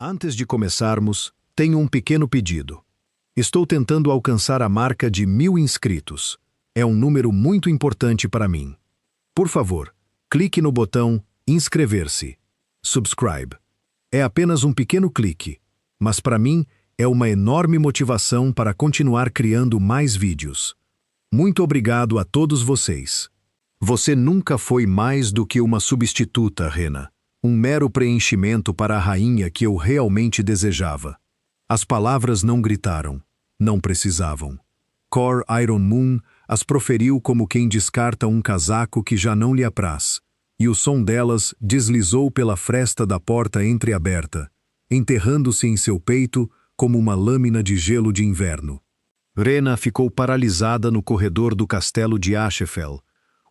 Antes de começarmos, tenho um pequeno pedido. Estou tentando alcançar a marca de 1000 inscritos. É um número muito importante para mim. Por favor, clique no botão inscrever-se. Subscribe. É apenas um pequeno clique, mas para mim é uma enorme motivação para continuar criando mais vídeos. Muito obrigado a todos vocês. Você nunca foi mais do que uma substituta, Rena. Um mero preenchimento para a rainha que eu realmente desejava. As palavras não gritaram, não precisavam. Cor Iron Moon as proferiu como quem descarta um casaco que já não lhe apraz, e o som delas deslizou pela fresta da porta entreaberta, enterrando-se em seu peito como uma lâmina de gelo de inverno. Rena ficou paralisada no corredor do castelo de Ashefel,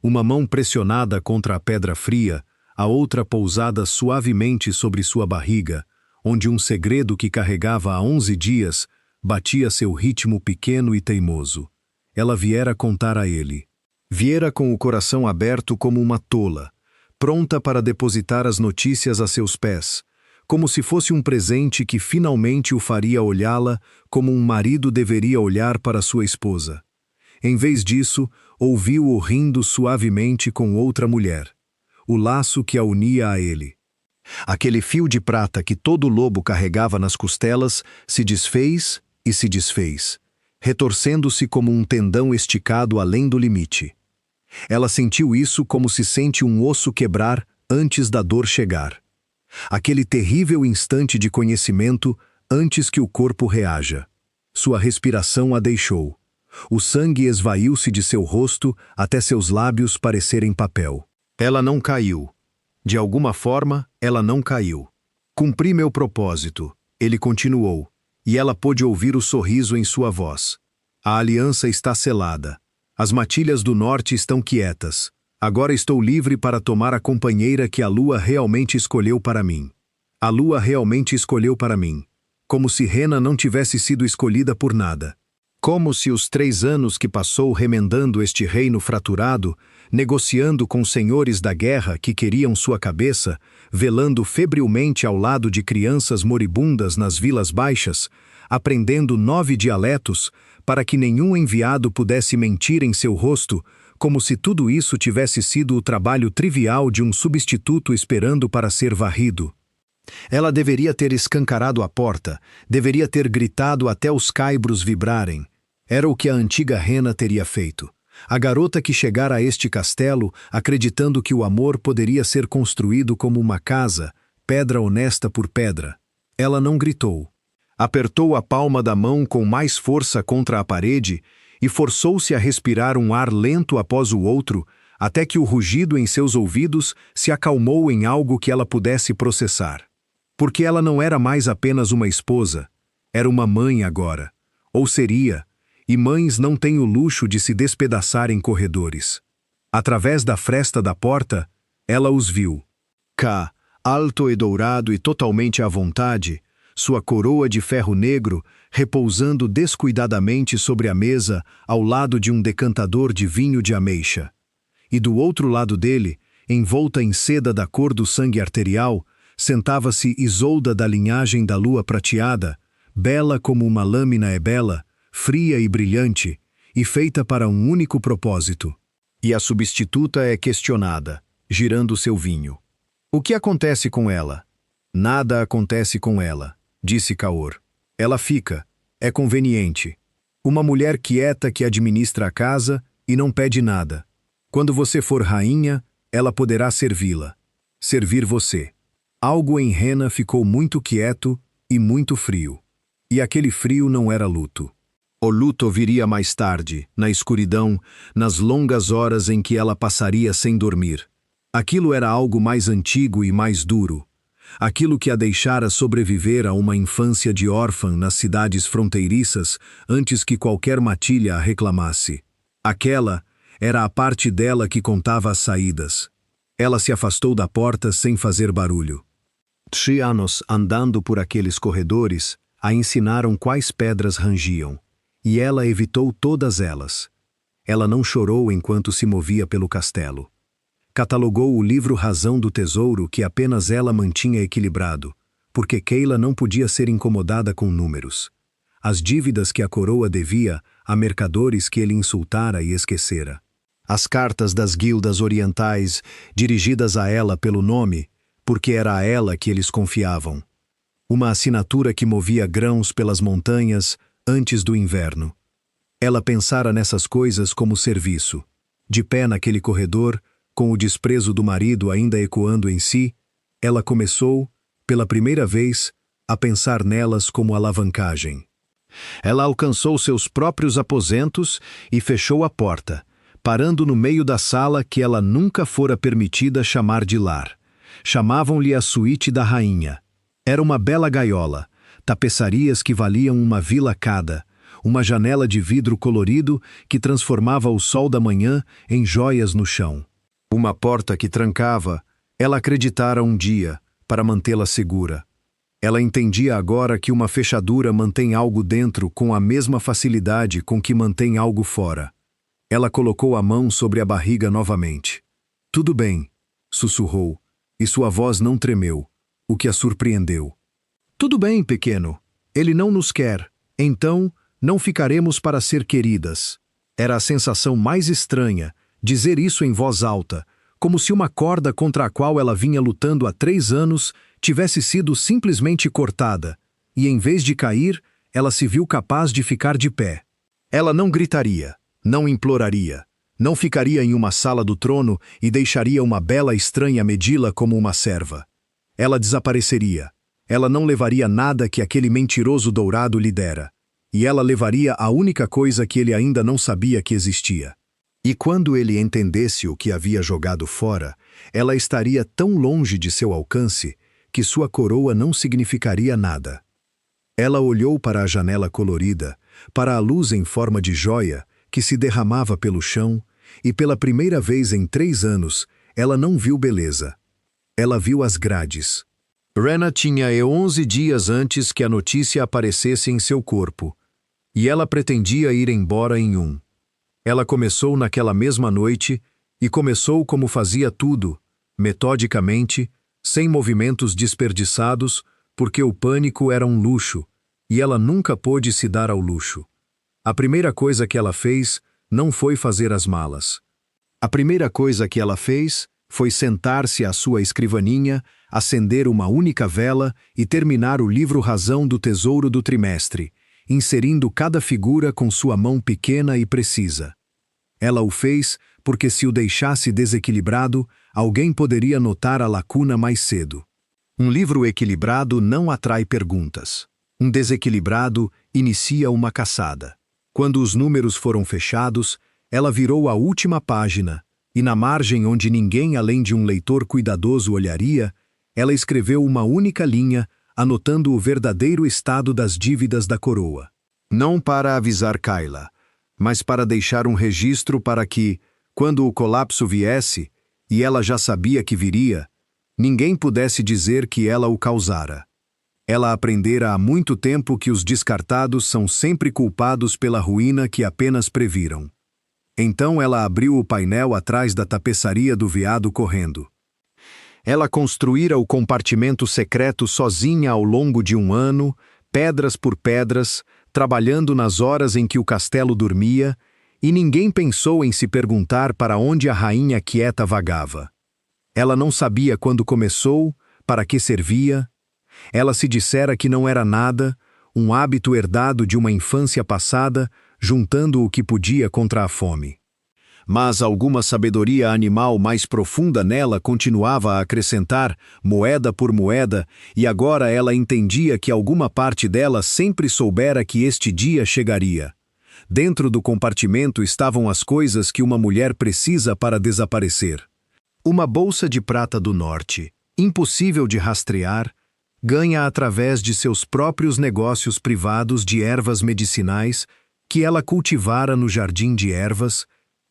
uma mão pressionada contra a pedra fria, a outra pousada suavemente sobre sua barriga, onde um segredo que carregava há 11 dias batia seu ritmo pequeno e teimoso. Ela viera contar a ele. Viera com o coração aberto como uma tola, pronta para depositar as notícias a seus pés, como se fosse um presente que finalmente o faria olhá-la como um marido deveria olhar para sua esposa. Em vez disso, ouviu-o rindo suavemente com outra mulher. O laço que a unia a ele. Aquele fio de prata que todo lobo carregava nas costelas se desfez e se desfez, retorcendo-se como um tendão esticado além do limite. Ela sentiu isso como se sente um osso quebrar antes da dor chegar. Aquele terrível instante de conhecimento antes que o corpo reaja. Sua respiração a deixou. O sangue esvaiu-se de seu rosto até seus lábios parecerem papel. Ela não caiu. De alguma forma, ela não caiu. Cumpri meu propósito, ele continuou, e ela pôde ouvir o sorriso em sua voz. A aliança está selada. As matilhas do norte estão quietas. Agora estou livre para tomar a companheira que a lua realmente escolheu para mim. A lua realmente escolheu para mim. Como se Rena não tivesse sido escolhida por nada. Como se os 3 anos que passou remendando este reino fraturado, negociando com senhores da guerra que queriam sua cabeça, velando febrilmente ao lado de crianças moribundas nas vilas baixas, aprendendo 9 dialetos, para que nenhum enviado pudesse mentir em seu rosto, como se tudo isso tivesse sido o trabalho trivial de um substituto esperando para ser varrido. Ela deveria ter escancarado a porta, deveria ter gritado até os caibros vibrarem. Era o que a antiga Rena teria feito. A garota que chegara a este castelo, acreditando que o amor poderia ser construído como uma casa, pedra honesta por pedra. Ela não gritou. Apertou a palma da mão com mais força contra a parede e forçou-se a respirar um ar lento após o outro, até que o rugido em seus ouvidos se acalmou em algo que ela pudesse processar. Porque ela não era mais apenas uma esposa, era uma mãe agora. Ou seria, e mães não têm o luxo de se despedaçar em corredores. Através da fresta da porta, ela os viu. Cá, alto e dourado e totalmente à vontade, sua coroa de ferro negro repousando descuidadamente sobre a mesa ao lado de um decantador de vinho de ameixa. E do outro lado dele, envolta em seda da cor do sangue arterial, sentava-se Isolda da linhagem da lua prateada, bela como uma lâmina é bela, fria e brilhante, e feita para um único propósito. E a substituta é questionada, girando seu vinho. O que acontece com ela? Nada acontece com ela, disse Kaor. Ela fica, é conveniente. Uma mulher quieta que administra a casa e não pede nada. Quando você for rainha, ela poderá servi-la. Servir você. Algo em Rena ficou muito quieto e muito frio. E aquele frio não era luto. O luto viria mais tarde, na escuridão, nas longas horas em que ela passaria sem dormir. Aquilo era algo mais antigo e mais duro. Aquilo que a deixara sobreviver a uma infância de órfã nas cidades fronteiriças antes que qualquer matilha a reclamasse. Aquela era a parte dela que contava as saídas. Ela se afastou da porta sem fazer barulho. 3 anos andando por aqueles corredores a ensinaram quais pedras rangiam, e ela evitou todas elas. Ela não chorou enquanto se movia pelo castelo. Catalogou o livro Razão do Tesouro que apenas ela mantinha equilibrado, porque Keila não podia ser incomodada com números. As dívidas que a coroa devia a mercadores que ele insultara e esquecera. As cartas das guildas orientais, dirigidas a ela pelo nome, porque era a ela que eles confiavam. Uma assinatura que movia grãos pelas montanhas antes do inverno. Ela pensara nessas coisas como serviço. De pé naquele corredor, com o desprezo do marido ainda ecoando em si, ela começou, pela primeira vez, a pensar nelas como alavancagem. Ela alcançou seus próprios aposentos e fechou a porta, parando no meio da sala que ela nunca fora permitida chamar de lar. Chamavam-lhe a suíte da rainha. Era uma bela gaiola, tapeçarias que valiam uma vila cada, uma janela de vidro colorido que transformava o sol da manhã em joias no chão. Uma porta que trancava, ela acreditara um dia, para mantê-la segura. Ela entendia agora que uma fechadura mantém algo dentro com a mesma facilidade com que mantém algo fora. Ela colocou a mão sobre a barriga novamente. "Tudo bem", sussurrou, e sua voz não tremeu, o que a surpreendeu. "Tudo bem, pequeno. Ele não nos quer. Então, não ficaremos para ser queridas." Era a sensação mais estranha, dizer isso em voz alta, como se uma corda contra a qual ela vinha lutando há 3 anos tivesse sido simplesmente cortada, e em vez de cair, ela se viu capaz de ficar de pé. Ela não gritaria, não imploraria, não ficaria em uma sala do trono e deixaria uma bela estranha medi-la como uma serva. Ela desapareceria. Ela não levaria nada que aquele mentiroso dourado lhe dera, e ela levaria a única coisa que ele ainda não sabia que existia. E quando ele entendesse o que havia jogado fora, ela estaria tão longe de seu alcance que sua coroa não significaria nada. Ela olhou para a janela colorida, para a luz em forma de joia que se derramava pelo chão, e pela primeira vez em 3 anos, ela não viu beleza. Ela viu as grades. Rena tinha 11 dias antes que a notícia aparecesse em seu corpo, e ela pretendia ir embora em 1. Ela começou naquela mesma noite, e começou como fazia tudo, metodicamente, sem movimentos desperdiçados, porque o pânico era um luxo, e ela nunca pôde se dar ao luxo. A primeira coisa que ela fez não foi fazer as malas. A primeira coisa que ela fez foi sentar-se à sua escrivaninha, acender uma única vela e terminar o livro-razão do tesouro do trimestre, inserindo cada figura com sua mão pequena e precisa. Ela o fez porque se o deixasse desequilibrado, alguém poderia notar a lacuna mais cedo. Um livro equilibrado não atrai perguntas. Um desequilibrado inicia uma caçada. Quando os números foram fechados, ela virou a última página, e na margem onde ninguém além de um leitor cuidadoso olharia, ela escreveu uma única linha, anotando o verdadeiro estado das dívidas da coroa. Não para avisar Keila, mas para deixar um registro para que, quando o colapso viesse, e ela já sabia que viria, ninguém pudesse dizer que ela o causara. Ela aprendera há muito tempo que os descartados são sempre culpados pela ruína que apenas previram. Então ela abriu o painel atrás da tapeçaria do veado correndo. Ela construíra o compartimento secreto sozinha ao longo de 1 ano, pedras por pedras, trabalhando nas horas em que o castelo dormia, e ninguém pensou em se perguntar para onde a rainha quieta vagava. Ela não sabia quando começou, para que servia. Ela se dissera que não era nada, um hábito herdado de uma infância passada, juntando o que podia contra a fome. Mas alguma sabedoria animal mais profunda nela continuava a acrescentar, moeda por moeda, e agora ela entendia que alguma parte dela sempre soubera que este dia chegaria. Dentro do compartimento estavam as coisas que uma mulher precisa para desaparecer. Uma bolsa de prata do norte, impossível de rastrear, ganha através de seus próprios negócios privados de ervas medicinais que ela cultivara no jardim de ervas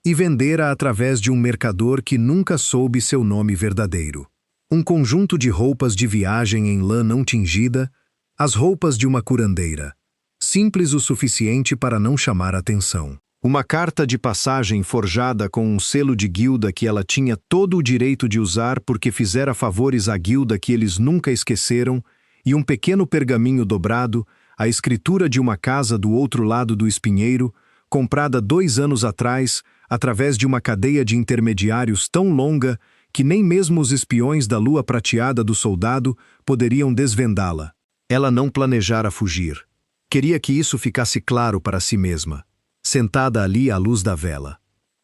e vendera através de um mercador que nunca soube seu nome verdadeiro. Um conjunto de roupas de viagem em lã não tingida, as roupas de uma curandeira, simples o suficiente para não chamar atenção. Uma carta de passagem forjada com um selo de guilda que ela tinha todo o direito de usar porque fizera favores à guilda que eles nunca esqueceram e um pequeno pergaminho dobrado, a escritura de uma casa do outro lado do espinheiro, comprada 2 anos atrás, através de uma cadeia de intermediários tão longa que nem mesmo os espiões da lua prateada do soldado poderiam desvendá-la. Ela não planejara fugir. Queria que isso ficasse claro para si mesma, sentada ali à luz da vela.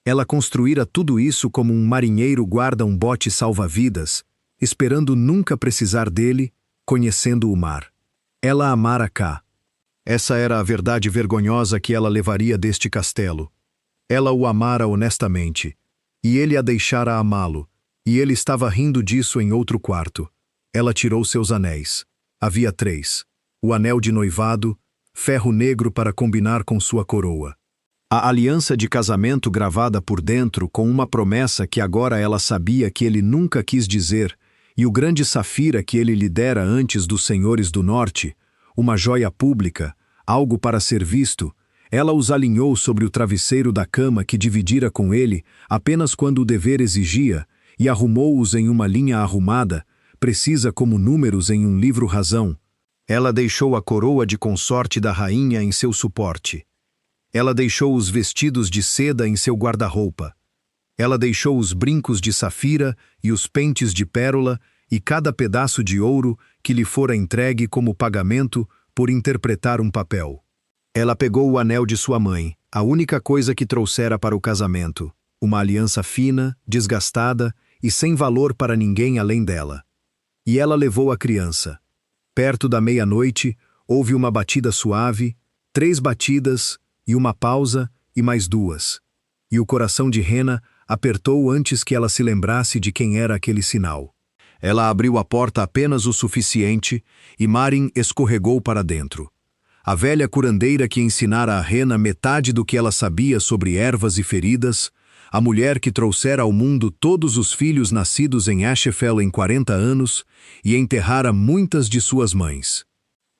Ela construíra tudo isso como um marinheiro guarda um bote salva-vidas, esperando nunca precisar dele, conhecendo o mar. Ela amara Ká. Essa era a verdade vergonhosa que ela levaria deste castelo. Ela o amara honestamente, e ele a deixara amá-lo, e ele estava rindo disso em outro quarto. Ela tirou seus anéis. Havia 3. O anel de noivado, ferro negro para combinar com sua coroa. A aliança de casamento gravada por dentro com uma promessa que agora ela sabia que ele nunca quis dizer, e o grande safira que ele lhe dera antes dos senhores do norte, uma joia pública, algo para ser visto, ela os alinhou sobre o travesseiro da cama que dividira com ele apenas quando o dever exigia, e arrumou-os em uma linha arrumada, precisa como números em um livro-razão. Ela deixou a coroa de consorte da rainha em seu suporte. Ela deixou os vestidos de seda em seu guarda-roupa. Ela deixou os brincos de safira e os pentes de pérola e cada pedaço de ouro que lhe fora entregue como pagamento por interpretar um papel. Ela pegou o anel de sua mãe, a única coisa que trouxera para o casamento, uma aliança fina, desgastada e sem valor para ninguém além dela. E ela levou a criança. Perto da meia-noite, houve uma batida suave, 3 batidas, e uma pausa, e mais 2. E o coração de Rena apertou antes que ela se lembrasse de quem era aquele sinal. Ela abriu a porta apenas o suficiente, e Marin escorregou para dentro. A velha curandeira que ensinara a Rena metade do que ela sabia sobre ervas e feridas, a mulher que trouxera ao mundo todos os filhos nascidos em Ashefel em 40 anos e enterrara muitas de suas mães.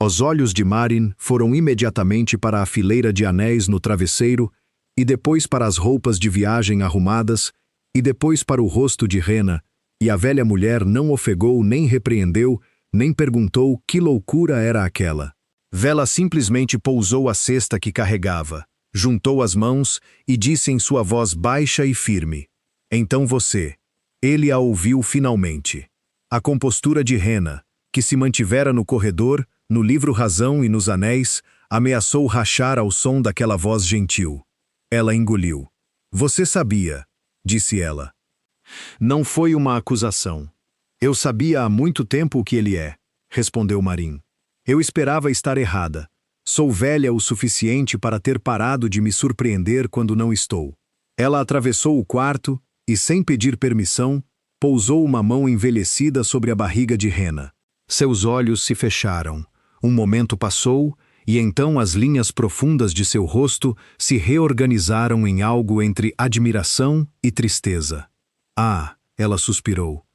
Os olhos de Marin foram imediatamente para a fileira de anéis no travesseiro, e depois para as roupas de viagem arrumadas, e depois para o rosto de Rena, e a velha mulher não ofegou nem repreendeu, nem perguntou que loucura era aquela. Vela simplesmente pousou a cesta que carregava, juntou as mãos e disse em sua voz baixa e firme: "Então você." Ele a ouviu finalmente. A compostura de Rena, que se mantivera no corredor, no livro-razão e nos anéis, ameaçou rachar ao som daquela voz gentil. Ela engoliu. "Você sabia", disse ela. "Não foi uma acusação. Eu sabia há muito tempo o que ele é", respondeu Marin. "Eu esperava estar errada. Sou velha o suficiente para ter parado de me surpreender quando não estou." Ela atravessou o quarto e, sem pedir permissão, pousou uma mão envelhecida sobre a barriga de Rena. Seus olhos se fecharam. Um momento passou, e então as linhas profundas de seu rosto se reorganizaram em algo entre admiração e tristeza. "Ah", ela suspirou.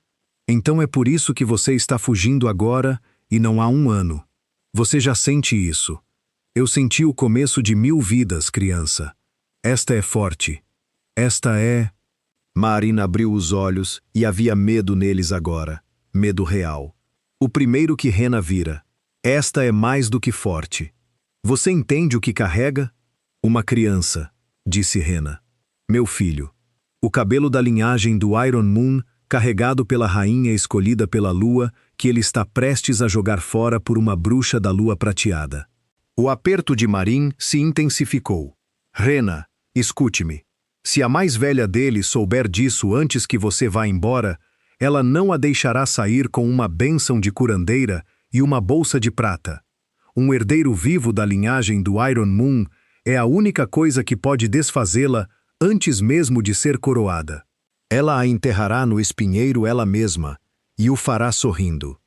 "Então é por isso que você está fugindo agora e não há 1 ano. Você já sente isso. Eu senti o começo de 1000 vidas, criança. Esta é forte. Esta é..." Marin abriu os olhos e havia medo neles agora. Medo real. O primeiro que Rena vira. "Esta é mais do que forte. Você entende o que carrega?" "Uma criança", disse Rena. "Meu filho. O cabelo da linhagem do Iron Moon, carregado pela rainha escolhida pela lua, que ele está prestes a jogar fora por uma bruxa da lua prateada." O aperto de Marin se intensificou. "Rena, escute-me. Se a mais velha dele souber disso antes que você vá embora, ela não a deixará sair com uma bênção de curandeira e uma bolsa de prata. Um herdeiro vivo da linhagem do Iron Moon é a única coisa que pode desfazê-la antes mesmo de ser coroada. Ela a enterrará no espinheiro ela mesma e o fará sorrindo."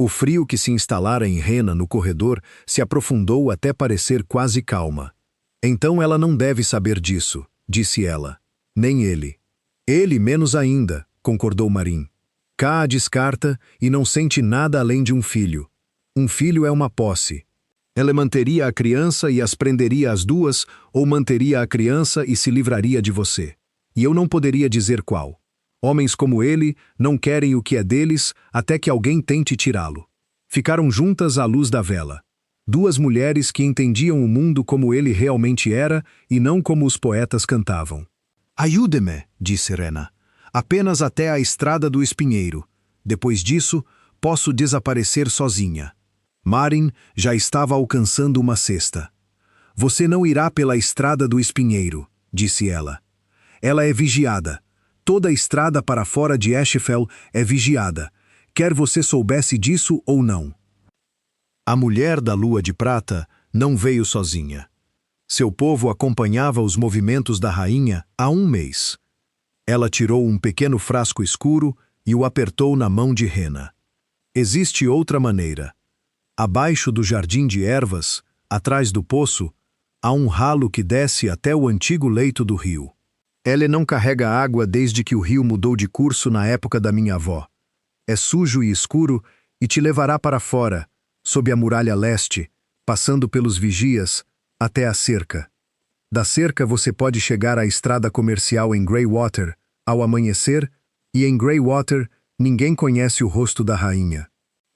O frio que se instalara em Rena no corredor se aprofundou até parecer quase calma. "Então ela não deve saber disso", disse ela. "Nem ele." "Ele menos ainda", concordou Marin. "Ká a descarta e não sente nada além de um filho. Um filho é uma posse. Ela manteria a criança e as prenderia as duas, ou manteria a criança e se livraria de você. E eu não poderia dizer qual. Homens como ele não querem o que é deles até que alguém tente tirá-lo." Ficaram juntas à luz da vela. Duas mulheres que entendiam o mundo como ele realmente era e não como os poetas cantavam. Ajude-me, disse Rena. Apenas até a estrada do espinheiro. Depois disso, posso desaparecer sozinha. Marin já estava alcançando uma cesta. Você não irá pela estrada do espinheiro, disse ela. Ela é vigiada. Toda a estrada para fora de Ashfell é vigiada, quer você soubesse disso ou não. A mulher da lua de prata não veio sozinha. Seu povo acompanhava os movimentos da rainha há um mês. Ela tirou um pequeno frasco escuro e o apertou na mão de Rena. Existe outra maneira. Abaixo do jardim de ervas, atrás do poço, há um ralo que desce até o antigo leito do rio. Ele não carrega água desde que o rio mudou de curso na época da minha avó. É sujo e escuro e te levará para fora, sob a muralha leste, passando pelos vigias, até a cerca. Da cerca você pode chegar à estrada comercial em Greywater, ao amanhecer, e em Greywater ninguém conhece o rosto da rainha.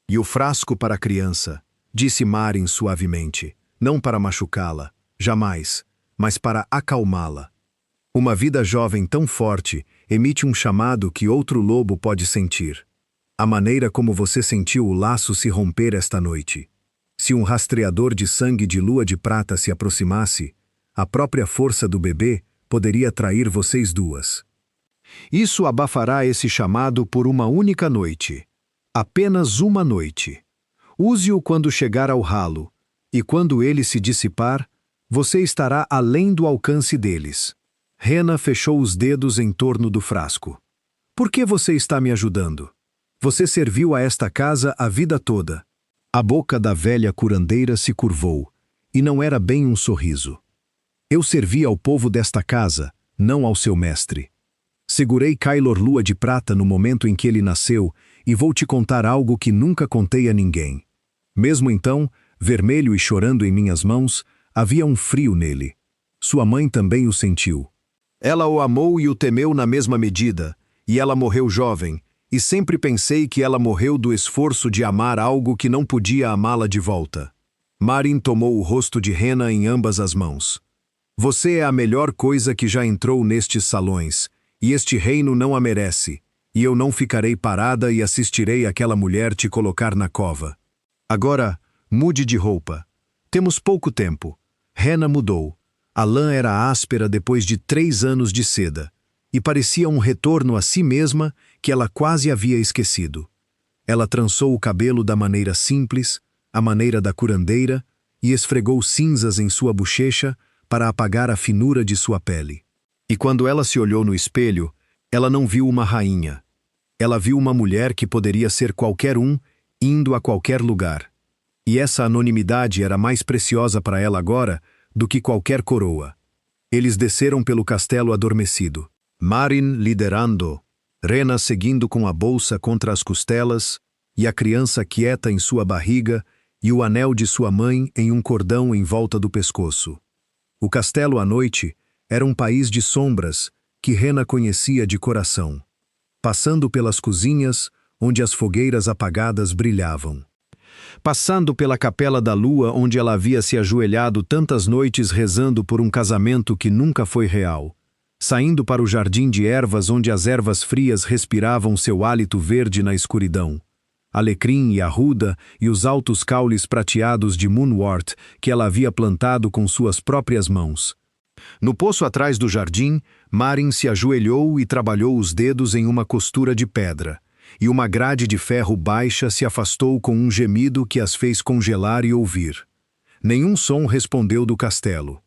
E o frasco para a criança, disse Marin suavemente, não para machucá-la, jamais, mas para acalmá-la. Uma vida jovem tão forte emite um chamado que outro lobo pode sentir. A maneira como você sentiu o laço se romper esta noite. Se um rastreador de sangue de lua de prata se aproximasse, a própria força do bebê poderia trair vocês duas. Isso abafará esse chamado por uma única noite. Apenas uma noite. Use-o quando chegar ao ralo, e quando ele se dissipar, você estará além do alcance deles. Rena fechou os dedos em torno do frasco. Por que você está me ajudando? Você serviu a esta casa a vida toda. A boca da velha curandeira se curvou, e não era bem um sorriso. Eu servi ao povo desta casa, não ao seu mestre. Segurei Kylor Lua de Prata no momento em que ele nasceu, e vou te contar algo que nunca contei a ninguém. Mesmo então, vermelho e chorando em minhas mãos, havia um frio nele. Sua mãe também o sentiu. Ela o amou e o temeu na mesma medida, e ela morreu jovem, e sempre pensei que ela morreu do esforço de amar algo que não podia amá-la de volta. Marin tomou o rosto de Rena em ambas as mãos. Você é a melhor coisa que já entrou nestes salões, e este reino não a merece, e eu não ficarei parada e assistirei aquela mulher te colocar na cova. Agora, mude de roupa. Temos pouco tempo. Rena mudou. A lã era áspera depois de 3 anos de seda, e parecia um retorno a si mesma que ela quase havia esquecido. Ela trançou o cabelo da maneira simples, a maneira da curandeira, e esfregou cinzas em sua bochecha para apagar a finura de sua pele. E quando ela se olhou no espelho, ela não viu uma rainha. Ela viu uma mulher que poderia ser qualquer um, indo a qualquer lugar. E essa anonimidade era mais preciosa para ela agora do que qualquer coroa. Eles desceram pelo castelo adormecido. Marin liderando, Rena seguindo com a bolsa contra as costelas, e a criança quieta em sua barriga e o anel de sua mãe em um cordão em volta do pescoço. O castelo à noite era um país de sombras que Rena conhecia de coração, passando pelas cozinhas onde as fogueiras apagadas brilhavam. Passando pela capela da lua onde ela havia se ajoelhado tantas noites rezando por um casamento que nunca foi real. Saindo para o jardim de ervas onde as ervas frias respiravam seu hálito verde na escuridão. Alecrim e arruda e os altos caules prateados de moonwort que ela havia plantado com suas próprias mãos. No poço atrás do jardim, Marin se ajoelhou e trabalhou os dedos em uma costura de pedra, e uma grade de ferro baixa se afastou com um gemido que as fez congelar e ouvir. Nenhum som respondeu do castelo.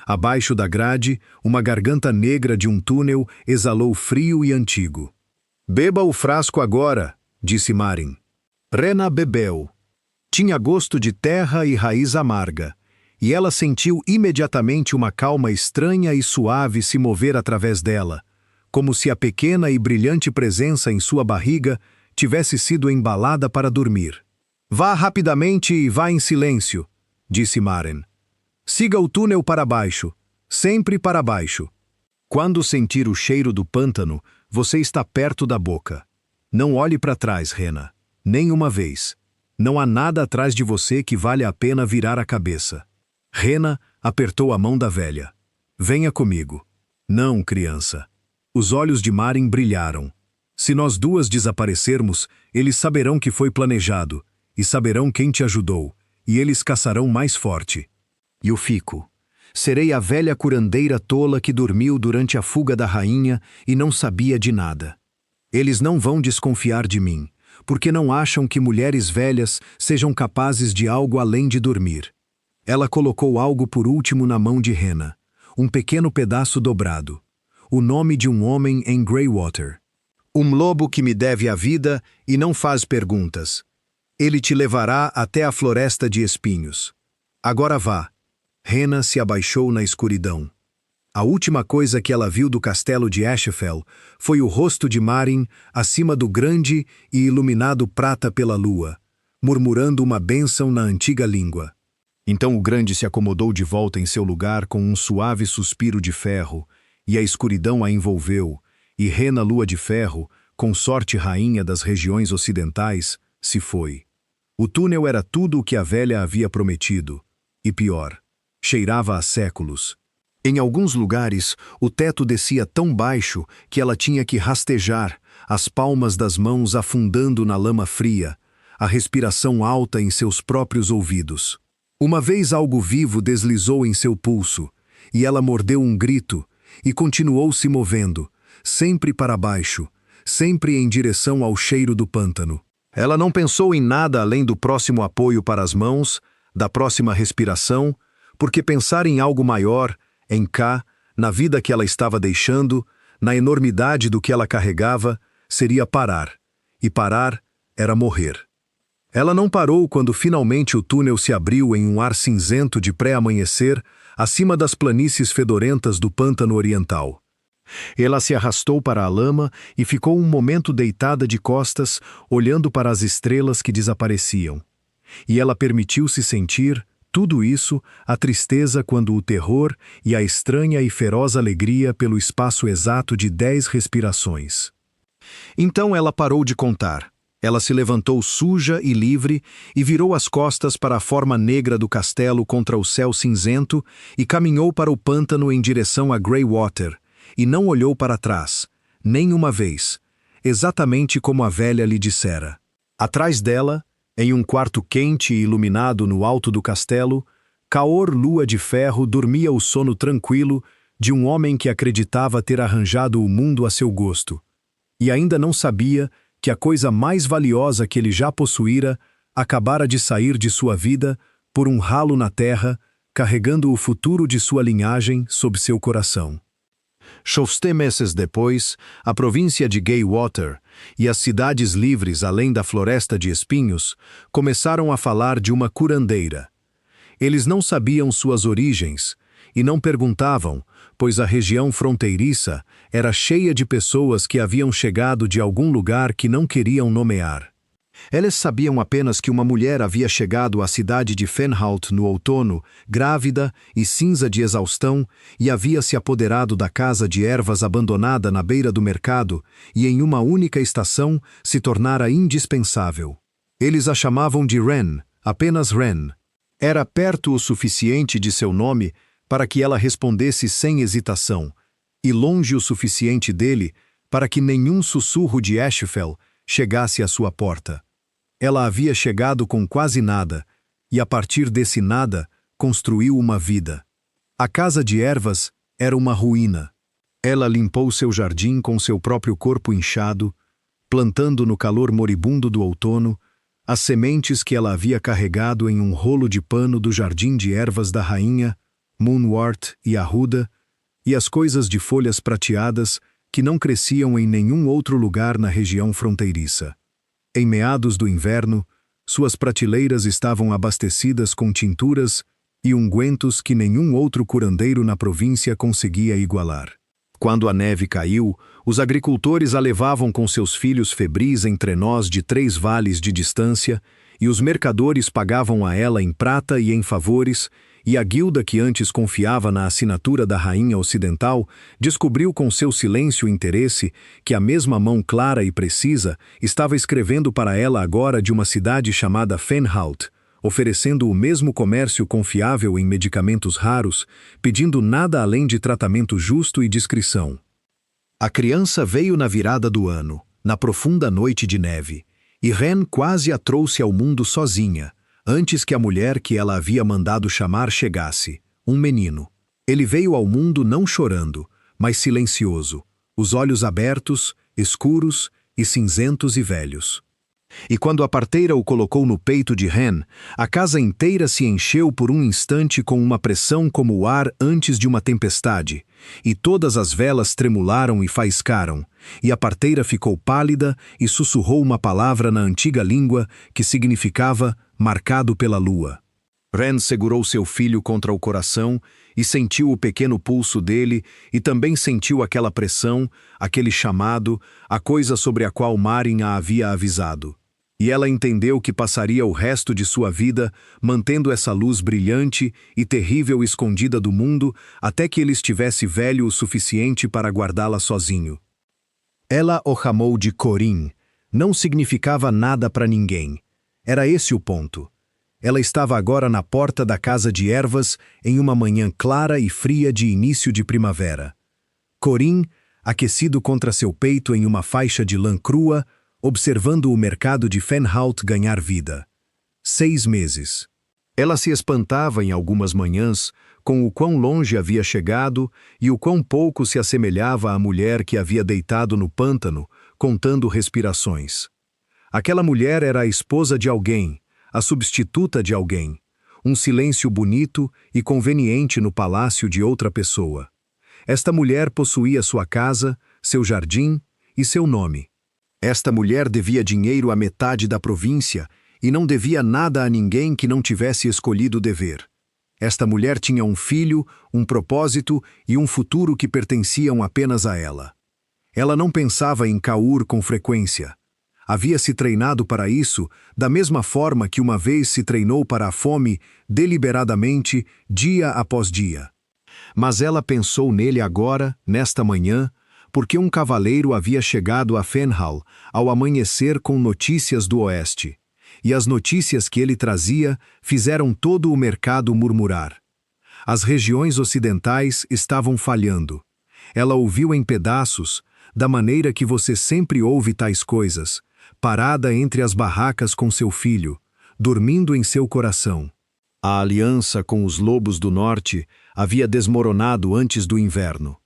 Abaixo da grade, uma garganta negra de um túnel exalou frio e antigo. "Beba o frasco agora", disse Marin. Rena bebeu. Tinha gosto de terra e raiz amarga, e ela sentiu imediatamente uma calma estranha e suave se mover através dela, como se a pequena e brilhante presença em sua barriga tivesse sido embalada para dormir. "Vá rapidamente e vá em silêncio", disse Marin. "Siga o túnel para baixo, sempre para baixo. Quando sentir o cheiro do pântano, você está perto da boca. Não olhe para trás, Rena, nem uma vez. Não há nada atrás de você que vale a pena virar a cabeça. Rena apertou a mão da velha. Venha comigo. Não, criança. Os olhos de Marin brilharam. Se nós duas desaparecermos, eles saberão que foi planejado, e saberão quem te ajudou, e eles caçarão mais forte. E eu fico. Serei a velha curandeira tola que dormiu durante a fuga da rainha e não sabia de nada. Eles não vão desconfiar de mim, porque não acham que mulheres velhas sejam capazes de algo além de dormir. Ela colocou algo por último na mão de Rena, um pequeno pedaço dobrado. O nome de um homem em Greywater. Um lobo que me deve a vida e não faz perguntas. Ele te levará até a floresta de espinhos. Agora vá. Rena se abaixou na escuridão. A última coisa que ela viu do castelo de Ashfell foi o rosto de Marin acima do grande e iluminado prata pela lua, murmurando uma bênção na antiga língua. Então o grande se acomodou de volta em seu lugar com um suave suspiro de ferro, e a escuridão a envolveu, e Rena Lua de Ferro, consorte rainha das regiões ocidentais, se foi. O túnel era tudo o que a velha havia prometido, e pior, cheirava a séculos. Em alguns lugares, o teto descia tão baixo que ela tinha que rastejar, as palmas das mãos afundando na lama fria, a respiração alta em seus próprios ouvidos. Uma vez algo vivo deslizou em seu pulso, e ela mordeu um grito, e continuou se movendo, sempre para baixo, sempre em direção ao cheiro do pântano. Ela não pensou em nada além do próximo apoio para as mãos, da próxima respiração, porque pensar em algo maior, em cá, na vida que ela estava deixando, na enormidade do que ela carregava, seria parar. E parar era morrer. Ela não parou quando finalmente o túnel se abriu em um ar cinzento de pré-amanhecer, acima das planícies fedorentas do pântano oriental. Ela se arrastou para a lama e ficou um momento deitada de costas, olhando para as estrelas que desapareciam. E ela permitiu-se sentir, tudo isso, a tristeza quando o terror e a estranha e feroz alegria pelo espaço exato de 10 respirações. Então ela parou de contar. Ela se levantou suja e livre e virou as costas para a forma negra do castelo contra o céu cinzento e caminhou para o pântano em direção a Greywater, e não olhou para trás, nem uma vez, exatamente como a velha lhe dissera. Atrás dela, em um quarto quente e iluminado no alto do castelo, Caor Lua de Ferro dormia o sono tranquilo de um homem que acreditava ter arranjado o mundo a seu gosto, e ainda não sabia que a coisa mais valiosa que ele já possuíra acabara de sair de sua vida por um ralo na terra, carregando o futuro de sua linhagem sob seu coração. 7 meses depois, a província de Greywater e as cidades livres além da floresta de espinhos começaram a falar de uma curandeira. Eles não sabiam suas origens e não perguntavam, pois a região fronteiriça era cheia de pessoas que haviam chegado de algum lugar que não queriam nomear. Eles sabiam apenas que uma mulher havia chegado à cidade de Fenholt no outono, grávida e cinza de exaustão, e havia se apoderado da casa de ervas abandonada na beira do mercado, e em uma única estação se tornara indispensável. Eles a chamavam de Wren, apenas Wren. Era perto o suficiente de seu nome para que ela respondesse sem hesitação, e longe o suficiente dele para que nenhum sussurro de Ashfell chegasse à sua porta. Ela havia chegado com quase nada, e a partir desse nada construiu uma vida. A casa de ervas era uma ruína. Ela limpou seu jardim com seu próprio corpo inchado, plantando no calor moribundo do outono as sementes que ela havia carregado em um rolo de pano do jardim de ervas da rainha, Moonwort e Arruda, e as coisas de folhas prateadas que não cresciam em nenhum outro lugar na região fronteiriça. Em meados do inverno, suas prateleiras estavam abastecidas com tinturas e ungüentos que nenhum outro curandeiro na província conseguia igualar. Quando a neve caiu, os agricultores a levavam com seus filhos febris em trenós de 3 vales de distância, e os mercadores pagavam a ela em prata e em favores, e a guilda que antes confiava na assinatura da rainha ocidental descobriu com seu silêncio e interesse que a mesma mão clara e precisa estava escrevendo para ela agora de uma cidade chamada Fenholt, oferecendo o mesmo comércio confiável em medicamentos raros, pedindo nada além de tratamento justo e discrição. A criança veio na virada do ano, na profunda noite de neve, e Ren quase a trouxe ao mundo sozinha, antes que a mulher que ela havia mandado chamar chegasse, um menino. Ele veio ao mundo não chorando, mas silencioso, os olhos abertos, escuros e cinzentos e velhos. E quando a parteira o colocou no peito de Ren, a casa inteira se encheu por um instante com uma pressão como o ar antes de uma tempestade, e todas as velas tremularam e faiscaram, e a parteira ficou pálida e sussurrou uma palavra na antiga língua que significava marcado pela lua. Ren segurou seu filho contra o coração e sentiu o pequeno pulso dele e também sentiu aquela pressão, aquele chamado, a coisa sobre a qual Marin a havia avisado. E ela entendeu que passaria o resto de sua vida mantendo essa luz brilhante e terrível escondida do mundo até que ele estivesse velho o suficiente para guardá-la sozinho. Ela o chamou de Corin. Não significava nada para ninguém. Era esse o ponto. Ela estava agora na porta da casa de ervas em uma manhã clara e fria de início de primavera. Corin, aquecido contra seu peito em uma faixa de lã crua, observando o mercado de Fenholt ganhar vida. 6 meses. Ela se espantava em algumas manhãs com o quão longe havia chegado e o quão pouco se assemelhava à mulher que havia deitado no pântano, contando respirações. Aquela mulher era a esposa de alguém, a substituta de alguém, um silêncio bonito e conveniente no palácio de outra pessoa. Esta mulher possuía sua casa, seu jardim e seu nome. Esta mulher devia dinheiro à metade da província e não devia nada a ninguém que não tivesse escolhido o dever. Esta mulher tinha um filho, um propósito e um futuro que pertenciam apenas a ela. Ela não pensava em cair com frequência. Havia se treinado para isso da mesma forma que uma vez se treinou para a fome deliberadamente, dia após dia. Mas ela pensou nele agora, nesta manhã, porque um cavaleiro havia chegado a Fenhal ao amanhecer com notícias do oeste, e as notícias que ele trazia fizeram todo o mercado murmurar. As regiões ocidentais estavam falhando. Ela ouviu em pedaços, da maneira que você sempre ouve tais coisas, parada entre as barracas com seu filho, dormindo em seu coração. A aliança com os lobos do norte havia desmoronado antes do inverno.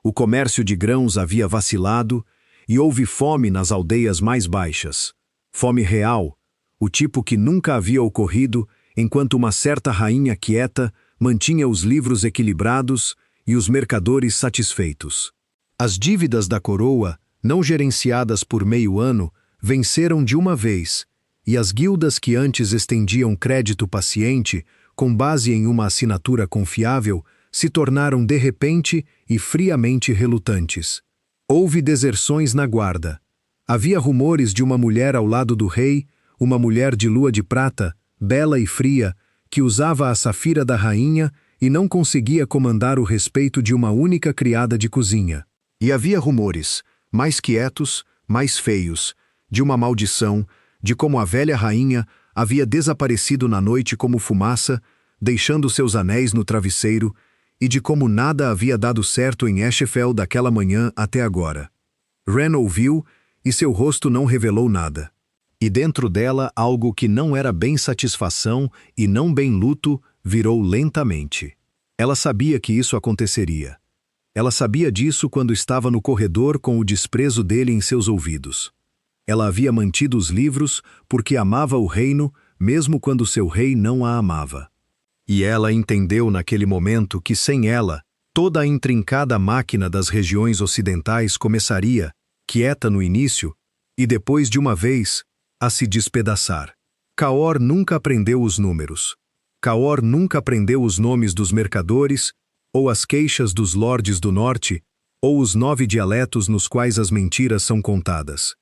O comércio de grãos havia vacilado e houve fome nas aldeias mais baixas. Fome real, o tipo que nunca havia ocorrido enquanto uma certa rainha quieta mantinha os livros equilibrados e os mercadores satisfeitos. As dívidas da coroa, não gerenciadas por meio ano, venceram de uma vez, e as guildas que antes estendiam crédito paciente, com base em uma assinatura confiável, se tornaram de repente e friamente relutantes. Houve deserções na guarda. Havia rumores de uma mulher ao lado do rei, uma mulher de lua de prata, bela e fria, que usava a safira da rainha e não conseguia comandar o respeito de uma única criada de cozinha. E havia rumores, mais quietos, mais feios, de uma maldição, de como a velha rainha havia desaparecido na noite como fumaça, deixando seus anéis no travesseiro, e de como nada havia dado certo em Eschefeld daquela manhã até agora. Ren ouviu, e seu rosto não revelou nada. E dentro dela algo que não era bem satisfação e não bem luto virou lentamente. Ela sabia que isso aconteceria. Ela sabia disso quando estava no corredor com o desprezo dele em seus ouvidos. Ela havia mantido os livros porque amava o reino, mesmo quando seu rei não a amava. E ela entendeu naquele momento que sem ela, toda a intrincada máquina das regiões ocidentais começaria, quieta no início, e depois de uma vez, a se despedaçar. Caor nunca aprendeu os números. Caor nunca aprendeu os nomes dos mercadores, ou as queixas dos lordes do norte, ou os 9 dialetos nos quais as mentiras são contadas.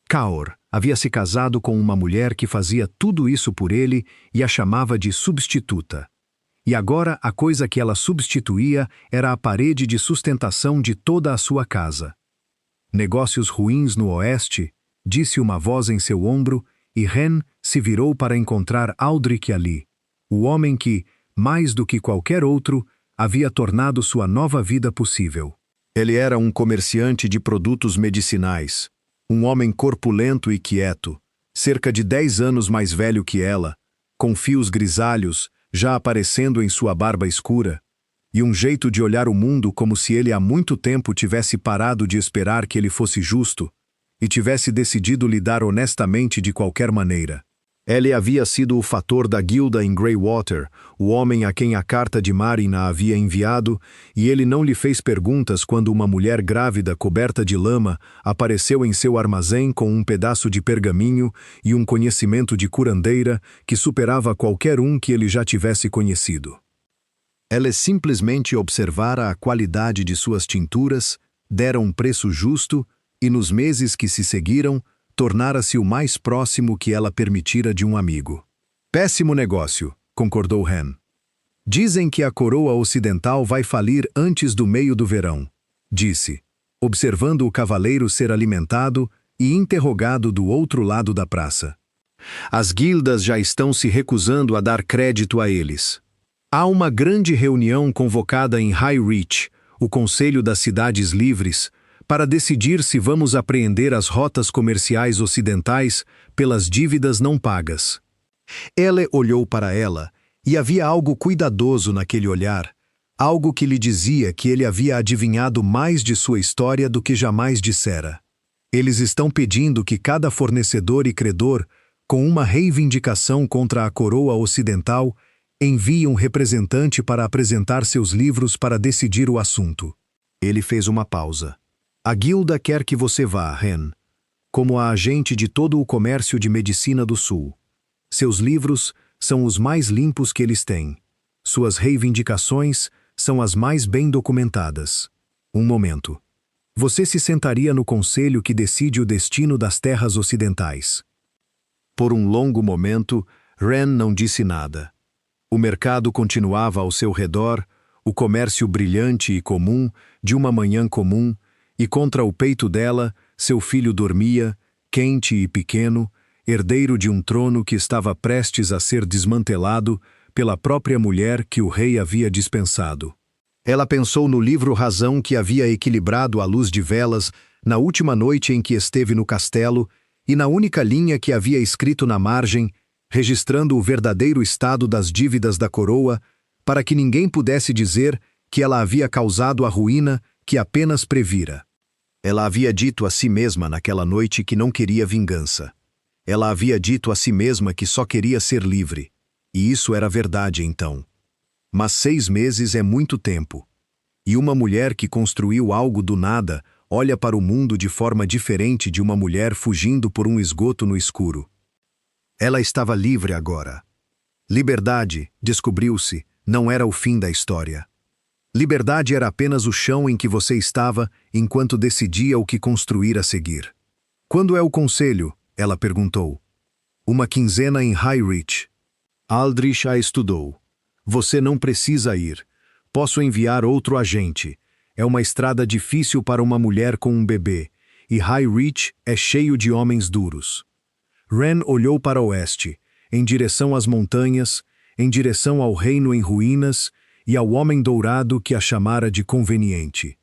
Caor, havia se casado com uma mulher que fazia tudo isso por ele e a chamava de substituta. E agora a coisa que ela substituía era a parede de sustentação de toda a sua casa. Negócios ruins no oeste, disse uma voz em seu ombro, e Ren se virou para encontrar Aldrich ali, o homem que, mais do que qualquer outro, havia tornado sua nova vida possível. Ele era um comerciante de produtos medicinais, um homem corpulento e quieto, cerca de 10 anos mais velho que ela, com fios grisalhos já aparecendo em sua barba escura, e um jeito de olhar o mundo como se ele há muito tempo tivesse parado de esperar que ele fosse justo e tivesse decidido lidar honestamente de qualquer maneira. Ele havia sido o fator da guilda em Greywater, o homem a quem a carta de Marina havia enviado, e ele não lhe fez perguntas quando uma mulher grávida coberta de lama apareceu em seu armazém com um pedaço de pergaminho e um conhecimento de curandeira que superava qualquer um que ele já tivesse conhecido. Ela simplesmente observara a qualidade de suas tinturas, dera um preço justo e, nos meses que se seguiram, tornara-se o mais próximo que ela permitira de um amigo. Péssimo negócio, concordou Ren. Dizem que a coroa ocidental vai falir antes do meio do verão, disse, observando o cavaleiro ser alimentado e interrogado do outro lado da praça. As guildas já estão se recusando a dar crédito a eles. Há uma grande reunião convocada em High Reach, o Conselho das Cidades Livres, para decidir se vamos apreender as rotas comerciais ocidentais pelas dívidas não pagas. Ele olhou para ela, e havia algo cuidadoso naquele olhar, algo que lhe dizia que ele havia adivinhado mais de sua história do que jamais dissera. Eles estão pedindo que cada fornecedor e credor, com uma reivindicação contra a coroa ocidental, envie um representante para apresentar seus livros para decidir o assunto. Ele fez uma pausa. A guilda quer que você vá, Ren, como a agente de todo o comércio de medicina do Sul. Seus livros são os mais limpos que eles têm. Suas reivindicações são as mais bem documentadas. Um momento. Você se sentaria no conselho que decide o destino das terras ocidentais. Por um longo momento, Ren não disse nada. O mercado continuava ao seu redor, o comércio brilhante e comum, de uma manhã comum, e contra o peito dela, seu filho dormia, quente e pequeno, herdeiro de um trono que estava prestes a ser desmantelado pela própria mulher que o rei havia dispensado. Ela pensou no livro Razão que havia equilibrado à luz de velas na última noite em que esteve no castelo e na única linha que havia escrito na margem, registrando o verdadeiro estado das dívidas da coroa, para que ninguém pudesse dizer que ela havia causado a ruína que apenas previra. Ela havia dito a si mesma naquela noite que não queria vingança. Ela havia dito a si mesma que só queria ser livre. E isso era verdade então. Mas 6 meses é muito tempo. E uma mulher que construiu algo do nada olha para o mundo de forma diferente de uma mulher fugindo por um esgoto no escuro. Ela estava livre agora. Liberdade, descobriu-se, não era o fim da história. Liberdade era apenas o chão em que você estava enquanto decidia o que construir a seguir. Quando é o conselho? Ela perguntou. Uma quinzena em High Reach. Aldrich a estudou. Você não precisa ir. Posso enviar outro agente. É uma estrada difícil para uma mulher com um bebê, e High Reach é cheio de homens duros. Ren olhou para o oeste, em direção às montanhas, em direção ao reino em ruínas e ao homem dourado que a chamara de conveniente.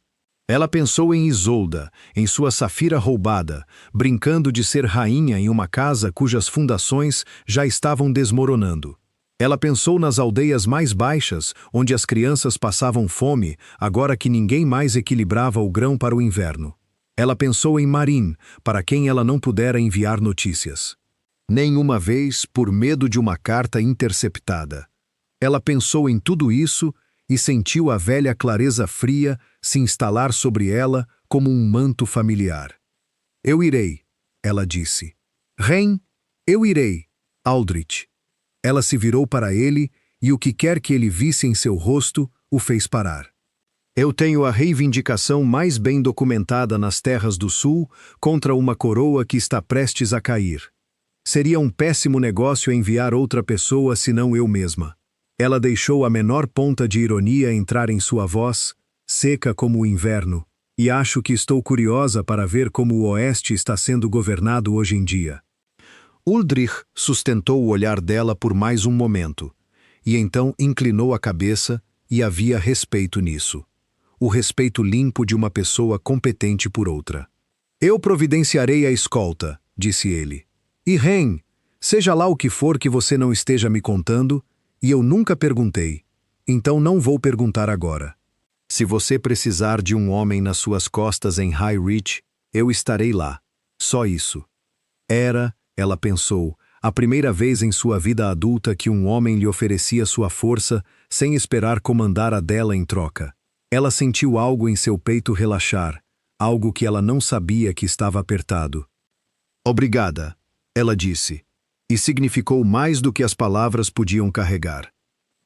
Ela pensou em Isolda, em sua safira roubada, brincando de ser rainha em uma casa cujas fundações já estavam desmoronando. Ela pensou nas aldeias mais baixas, onde as crianças passavam fome, agora que ninguém mais equilibrava o grão para o inverno. Ela pensou em Marin, para quem ela não pudera enviar notícias. Nenhuma vez, por medo de uma carta interceptada. Ela pensou em tudo isso e sentiu a velha clareza fria se instalar sobre ela como um manto familiar. Eu irei, ela disse. Ren, eu irei, Aldrich. Ela se virou para ele e o que quer que ele visse em seu rosto o fez parar. Eu tenho a reivindicação mais bem documentada nas terras do sul contra uma coroa que está prestes a cair. Seria um péssimo negócio enviar outra pessoa senão eu mesma. Ela deixou a menor ponta de ironia entrar em sua voz, seca como o inverno, e acho que estou curiosa para ver como o Oeste está sendo governado hoje em dia. Uldrich sustentou o olhar dela por mais um momento, e então inclinou a cabeça, e havia respeito nisso. O respeito limpo de uma pessoa competente por outra. Eu providenciarei a escolta, disse ele. E Ren, seja lá o que for que você não esteja me contando, e eu nunca perguntei, então não vou perguntar agora. Se você precisar de um homem nas suas costas em High Reach, eu estarei lá. Só isso. Era, ela pensou, a primeira vez em sua vida adulta que um homem lhe oferecia sua força sem esperar comandar a dela em troca. Ela sentiu algo em seu peito relaxar, algo que ela não sabia que estava apertado. Obrigada, ela disse, e significou mais do que as palavras podiam carregar.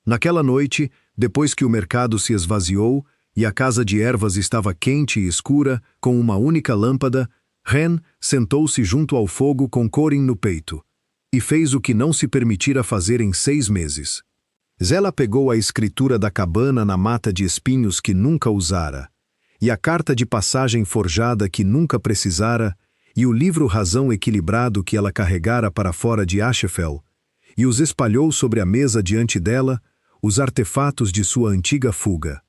Naquela noite, depois que o mercado se esvaziou e a casa de ervas estava quente e escura, com uma única lâmpada, Ren sentou-se junto ao fogo com Corin no peito, e fez o que não se permitira fazer em 6 meses. Zela pegou a escritura da cabana na mata de espinhos que nunca usara, e a carta de passagem forjada que nunca precisara, e o livro Razão Equilibrado que ela carregara para fora de Ashefel, e os espalhou sobre a mesa diante dela, os artefatos de sua antiga fuga.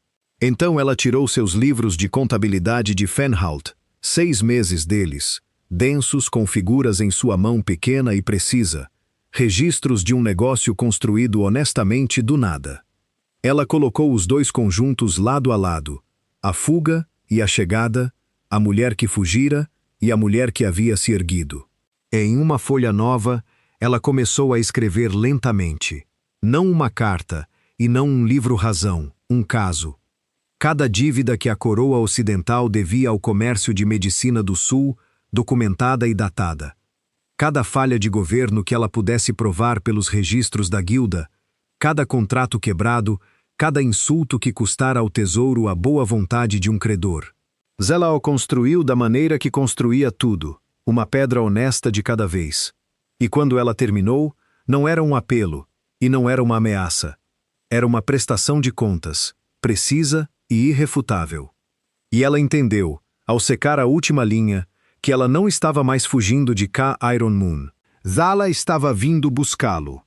Então ela tirou seus livros de contabilidade de Fenholt, 6 meses deles, densos com figuras em sua mão pequena e precisa, registros de um negócio construído honestamente do nada. Ela colocou os 2 conjuntos lado a lado, a fuga e a chegada, a mulher que fugira e a mulher que havia se erguido. Em uma folha nova, ela começou a escrever lentamente. Não uma carta, e não um livro-razão, um caso. Cada dívida que a coroa ocidental devia ao comércio de medicina do Sul, documentada e datada. Cada falha de governo que ela pudesse provar pelos registros da guilda, cada contrato quebrado, cada insulto que custara ao tesouro a boa vontade de um credor. Zela o construiu da maneira que construía tudo, uma pedra honesta de cada vez. E quando ela terminou, não era um apelo, e não era uma ameaça. Era uma prestação de contas, precisa e irrefutável. E ela entendeu, ao secar a última linha, que ela não estava mais fugindo de Ka Iron Moon. Zala estava vindo buscá-lo.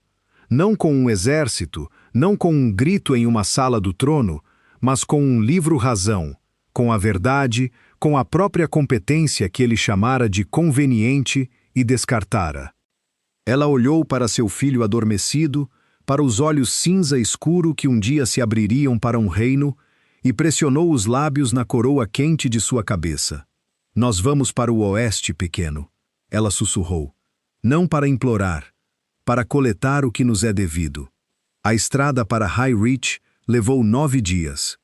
Não com um exército, não com um grito em uma sala do trono, mas com um livro-razão, com a verdade, com a própria competência que ele chamara de conveniente e descartara. Ela olhou para seu filho adormecido, para os olhos cinza escuro que um dia se abririam para um reino, e pressionou os lábios na coroa quente de sua cabeça. Nós vamos para o oeste, pequeno, ela sussurrou. Não para implorar, para coletar o que nos é devido. A estrada para High Reach levou 9 dias.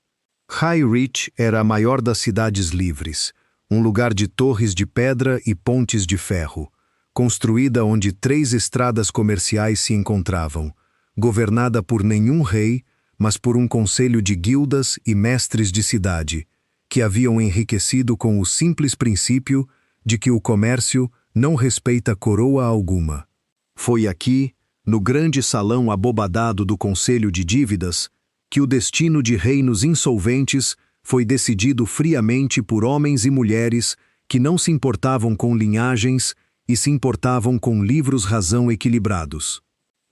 High Reach era a maior das cidades livres, um lugar de torres de pedra e pontes de ferro, construída onde 3 estradas comerciais se encontravam, governada por nenhum rei, mas por um conselho de guildas e mestres de cidade, que haviam enriquecido com o simples princípio de que o comércio não respeita coroa alguma. Foi aqui, no grande salão abobadado do Conselho de Dívidas, que o destino de reinos insolventes foi decidido friamente por homens e mulheres que não se importavam com linhagens e se importavam com livros-razão equilibrados.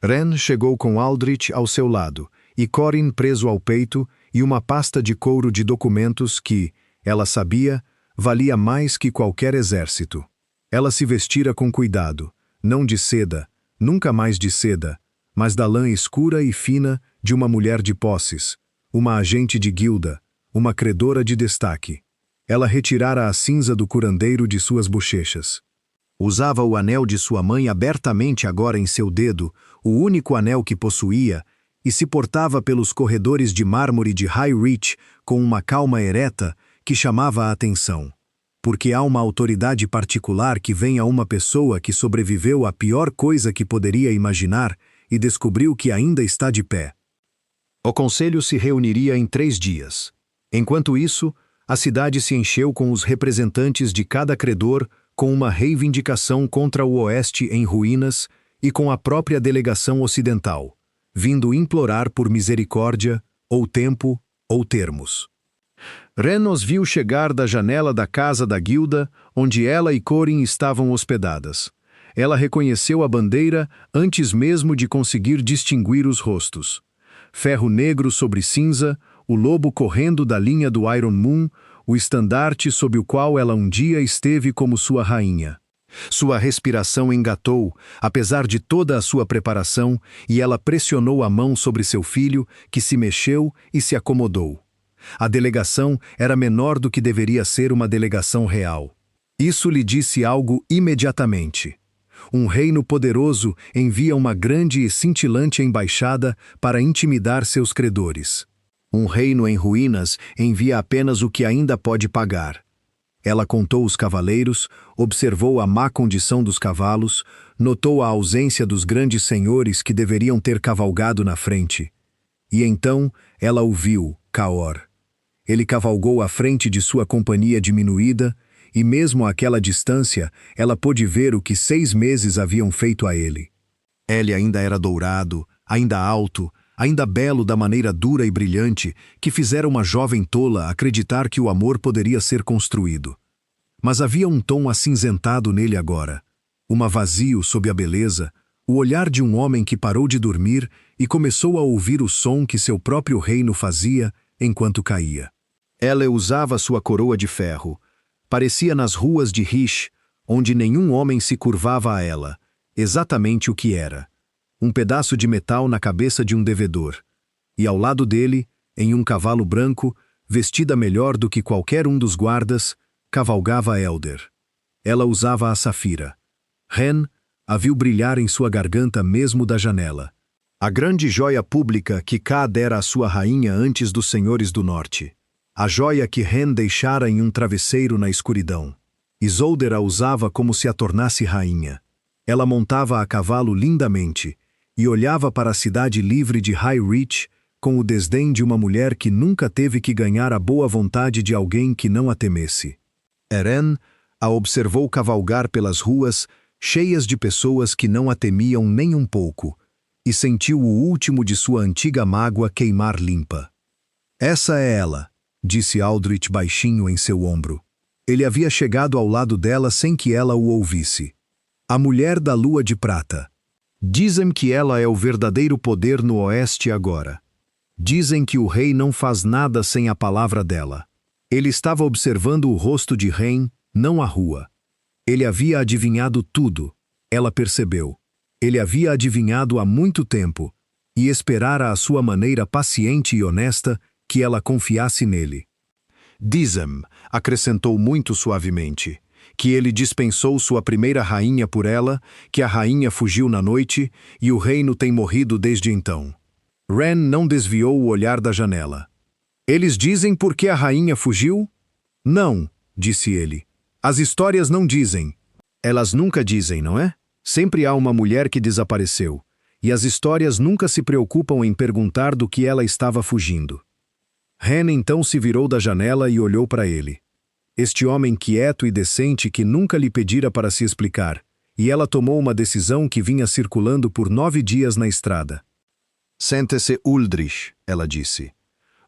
Ren chegou com Aldrich ao seu lado, e Corin preso ao peito, e uma pasta de couro de documentos que, ela sabia, valia mais que qualquer exército. Ela se vestira com cuidado, não de seda, nunca mais de seda, mas da lã escura e fina de uma mulher de posses, uma agente de guilda, uma credora de destaque. Ela retirara a cinza do curandeiro de suas bochechas. Usava o anel de sua mãe abertamente agora em seu dedo, o único anel que possuía, e se portava pelos corredores de mármore de High Reach com uma calma ereta que chamava a atenção. Porque há uma autoridade particular que vem a uma pessoa que sobreviveu à pior coisa que poderia imaginar e descobriu que ainda está de pé. O conselho se reuniria em 3 dias. Enquanto isso, a cidade se encheu com os representantes de cada credor com uma reivindicação contra o Oeste em ruínas e com a própria delegação ocidental, vindo implorar por misericórdia, ou tempo, ou termos. Ren os viu chegar da janela da casa da guilda, onde ela e Corin estavam hospedadas. Ela reconheceu a bandeira antes mesmo de conseguir distinguir os rostos. Ferro negro sobre cinza, o lobo correndo da linha do Iron Moon, o estandarte sob o qual ela um dia esteve como sua rainha. Sua respiração engatou, apesar de toda a sua preparação, e ela pressionou a mão sobre seu filho, que se mexeu e se acomodou. A delegação era menor do que deveria ser uma delegação real. Isso lhe disse algo imediatamente. Um reino poderoso envia uma grande e cintilante embaixada para intimidar seus credores. Um reino em ruínas envia apenas o que ainda pode pagar. Ela contou os cavaleiros, observou a má condição dos cavalos, notou a ausência dos grandes senhores que deveriam ter cavalgado na frente. E então ela o viu, Caor. Ele cavalgou à frente de sua companhia diminuída, e mesmo àquela distância, ela pôde ver o que 6 meses haviam feito a ele. Ele ainda era dourado, ainda alto, ainda belo da maneira dura e brilhante, que fizera uma jovem tola acreditar que o amor poderia ser construído. Mas havia um tom acinzentado nele agora, uma vazio sob a beleza, o olhar de um homem que parou de dormir e começou a ouvir o som que seu próprio reino fazia enquanto caía. Ela usava sua coroa de ferro. Parecia nas ruas de Rish, onde nenhum homem se curvava a ela, exatamente o que era. Um pedaço de metal na cabeça de um devedor. E ao lado dele, em um cavalo branco, vestida melhor do que qualquer um dos guardas, cavalgava Elder. Ela usava a safira. Ren a viu brilhar em sua garganta mesmo da janela. A grande joia pública que Ka dera à sua rainha antes dos senhores do norte. A joia que Ren deixara em um travesseiro na escuridão. Isolder a usava como se a tornasse rainha. Ela montava a cavalo lindamente e olhava para a cidade livre de High Reach com o desdém de uma mulher que nunca teve que ganhar a boa vontade de alguém que não a temesse. Eren a observou cavalgar pelas ruas, cheias de pessoas que não a temiam nem um pouco, e sentiu o último de sua antiga mágoa queimar limpa. Essa é ela, disse Aldrich baixinho em seu ombro. Ele havia chegado ao lado dela sem que ela o ouvisse. A mulher da lua de prata. Dizem que ela é o verdadeiro poder no oeste agora. Dizem que o rei não faz nada sem a palavra dela. Ele estava observando o rosto de Ren, não a rua. Ele havia adivinhado tudo. Ela percebeu. Ele havia adivinhado há muito tempo, e esperara à sua maneira paciente e honesta que ela confiasse nele. Dizem, acrescentou muito suavemente, que ele dispensou sua primeira rainha por ela, que a rainha fugiu na noite e o reino tem morrido desde então. Ren não desviou o olhar da janela. Eles dizem por que a rainha fugiu? Não, disse ele. As histórias não dizem. Elas nunca dizem, não é? Sempre há uma mulher que desapareceu, e as histórias nunca se preocupam em perguntar do que ela estava fugindo. Ren então se virou da janela e olhou para ele. Este homem quieto e decente que nunca lhe pedira para se explicar, e ela tomou uma decisão que vinha circulando por 9 dias na estrada. Sente-se, Uldrich, ela disse.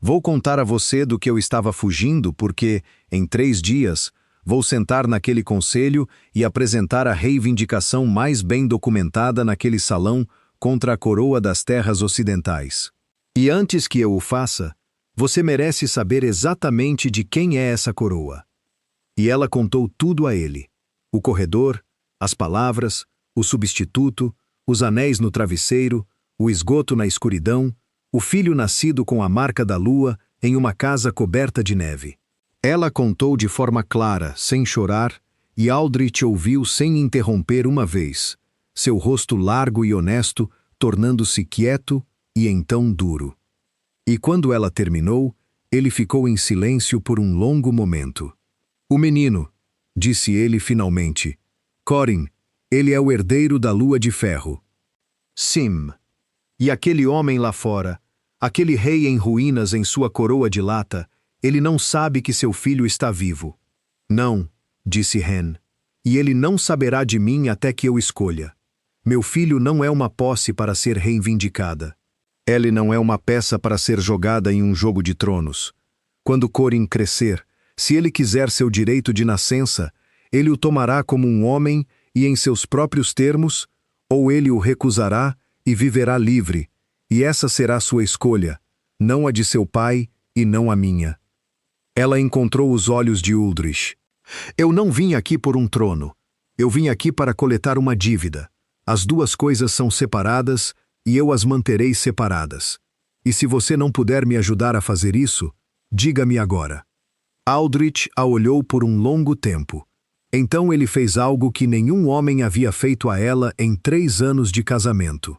Vou contar a você do que eu estava fugindo porque, em 3 dias, vou sentar naquele conselho e apresentar a reivindicação mais bem documentada naquele salão contra a coroa das terras ocidentais. E antes que eu o faça, você merece saber exatamente de quem é essa coroa. E ela contou tudo a ele. O corredor, as palavras, o substituto, os anéis no travesseiro, o esgoto na escuridão, o filho nascido com a marca da lua em uma casa coberta de neve. Ela contou de forma clara, sem chorar, e Aldrich ouviu sem interromper uma vez, seu rosto largo e honesto tornando-se quieto e então duro. E quando ela terminou, ele ficou em silêncio por um longo momento. O menino, disse ele finalmente. Corin, ele é o herdeiro da lua de ferro. Sim. E aquele homem lá fora, aquele rei em ruínas em sua coroa de lata, Ele não sabe que seu filho está vivo. Não, disse Ren. E ele não saberá de mim até que eu escolha. Meu filho não é uma posse para ser reivindicada. Ele não é uma peça para ser jogada em um jogo de tronos. Quando Corin crescer, se ele quiser seu direito de nascença, ele o tomará como um homem e em seus próprios termos, ou ele o recusará e viverá livre, e essa será sua escolha, não a de seu pai e não a minha. Ela encontrou os olhos de Uldrich. Eu não vim aqui por um trono. Eu vim aqui para coletar uma dívida. As duas coisas são separadas e eu as manterei separadas. E se você não puder me ajudar a fazer isso, diga-me agora. Aldrich a olhou por um longo tempo. Então ele fez algo que nenhum homem havia feito a ela em 3 anos de casamento.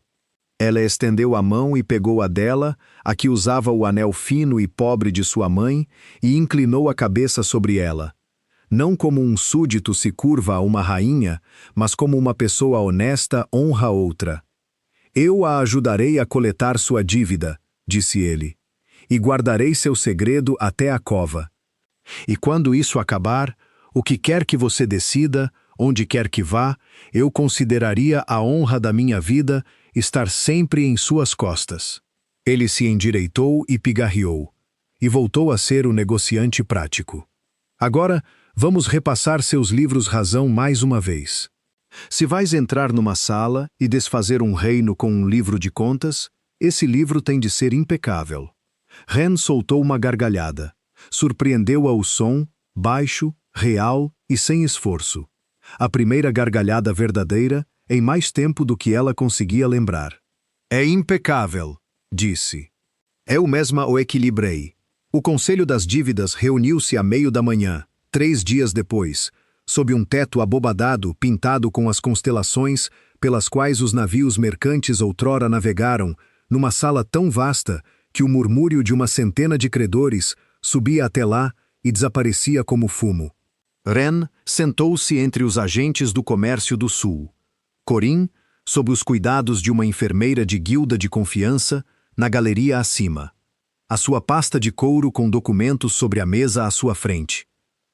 Ela estendeu a mão e pegou a dela, a que usava o anel fino e pobre de sua mãe, e inclinou a cabeça sobre ela. Não como um súdito se curva a uma rainha, mas como uma pessoa honesta honra outra. Eu a ajudarei a coletar sua dívida, disse ele, e guardarei seu segredo até a cova. E quando isso acabar, o que quer que você decida, onde quer que vá, eu consideraria a honra da minha vida estar sempre em suas costas. Ele se endireitou e pigarreou, e voltou a ser o negociante prático. Agora, vamos repassar seus livros-razão mais uma vez. Se vais entrar numa sala e desfazer um reino com um livro de contas, esse livro tem de ser impecável. Ren soltou uma gargalhada. Surpreendeu-a o som, baixo, real e sem esforço. A primeira gargalhada verdadeira em mais tempo do que ela conseguia lembrar. É impecável, disse. Eu mesma o equilibrei. O Conselho das Dívidas reuniu-se à meio da manhã, 3 dias depois, sob um teto abobadado pintado com as constelações pelas quais os navios mercantes outrora navegaram, numa sala tão vasta que o murmúrio de uma centena de credores subia até lá e desaparecia como fumo. Ren sentou-se entre os agentes do comércio do sul. Corin, sob os cuidados de uma enfermeira de guilda de confiança, na galeria acima. A sua pasta de couro com documentos sobre a mesa à sua frente.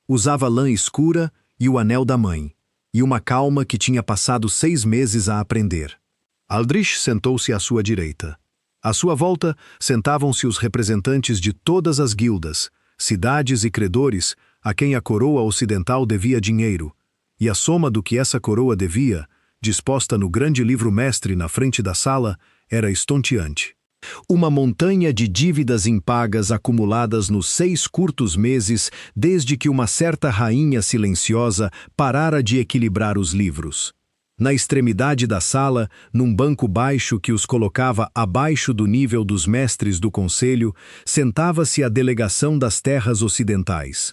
Usava lã escura e o anel da mãe, e uma calma que tinha passado 6 meses a aprender. Aldrich sentou-se à sua direita. À sua volta, sentavam-se os representantes de todas as guildas, cidades e credores a quem a coroa ocidental devia dinheiro, e a soma do que essa coroa devia, disposta no grande livro-mestre na frente da sala, era estonteante. Uma montanha de dívidas impagas acumuladas nos 6 curtos meses desde que uma certa rainha silenciosa parara de equilibrar os livros. Na extremidade da sala, num banco baixo que os colocava abaixo do nível dos mestres do conselho, sentava-se a delegação das terras ocidentais.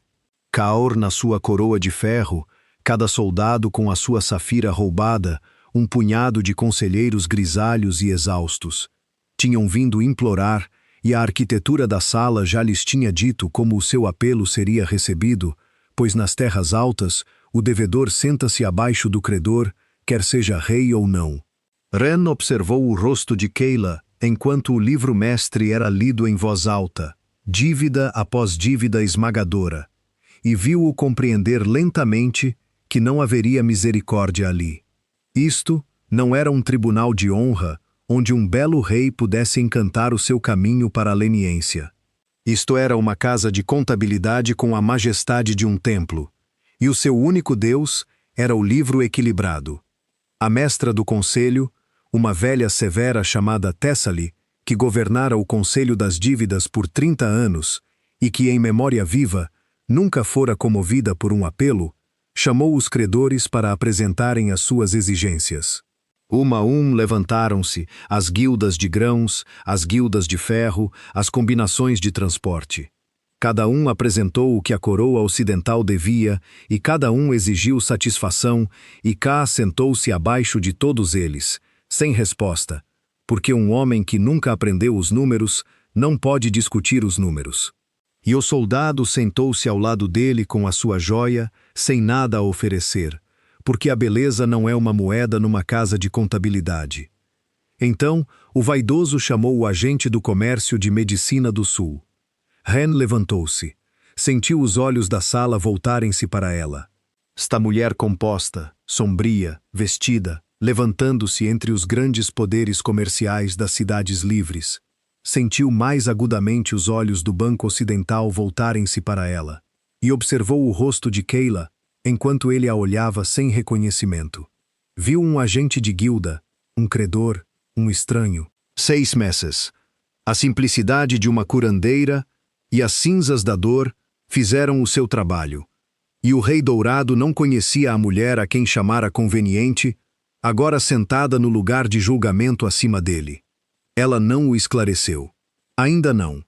Caor na sua coroa de ferro, cada soldado com a sua safira roubada, um punhado de conselheiros grisalhos e exaustos. Tinham vindo implorar, e a arquitetura da sala já lhes tinha dito como o seu apelo seria recebido, pois nas terras altas, o devedor senta-se abaixo do credor, quer seja rei ou não. Ren observou o rosto de Kayla enquanto o livro-mestre era lido em voz alta, dívida após dívida esmagadora, e viu-o compreender lentamente que não haveria misericórdia ali. Isto não era um tribunal de honra onde um belo rei pudesse encantar o seu caminho para a leniência. Isto era uma casa de contabilidade com a majestade de um templo, e o seu único Deus era o livro equilibrado. A mestra do conselho, uma velha severa chamada Thessaly, que governara o conselho das dívidas por 30 anos e que, em memória viva, nunca fora comovida por um apelo, chamou os credores para apresentarem as suas exigências. Uma a um levantaram-se as guildas de grãos, as guildas de ferro, as combinações de transporte. Cada um apresentou o que a coroa ocidental devia, e cada um exigiu satisfação, e Ká sentou-se abaixo de todos eles, sem resposta, porque um homem que nunca aprendeu os números não pode discutir os números. E o soldado sentou-se ao lado dele com a sua joia, sem nada a oferecer, porque a beleza não é uma moeda numa casa de contabilidade. Então, o vaidoso chamou o agente do comércio de Medicina do Sul. Ren levantou-se, Sentiu os olhos da sala voltarem-se para ela. Esta mulher composta, sombria, vestida, levantando-se entre os grandes poderes comerciais das cidades livres. Sentiu mais agudamente os olhos do Banco Ocidental voltarem-se para ela, e observou o rosto de Keila, enquanto ele a olhava sem reconhecimento. Viu um agente de guilda, um credor, um estranho. 6 meses. A simplicidade de uma curandeira e as cinzas da dor fizeram o seu trabalho. E o Rei Dourado não conhecia a mulher a quem chamara conveniente, agora sentada no lugar de julgamento acima dele. Ela não o esclareceu. Ainda não.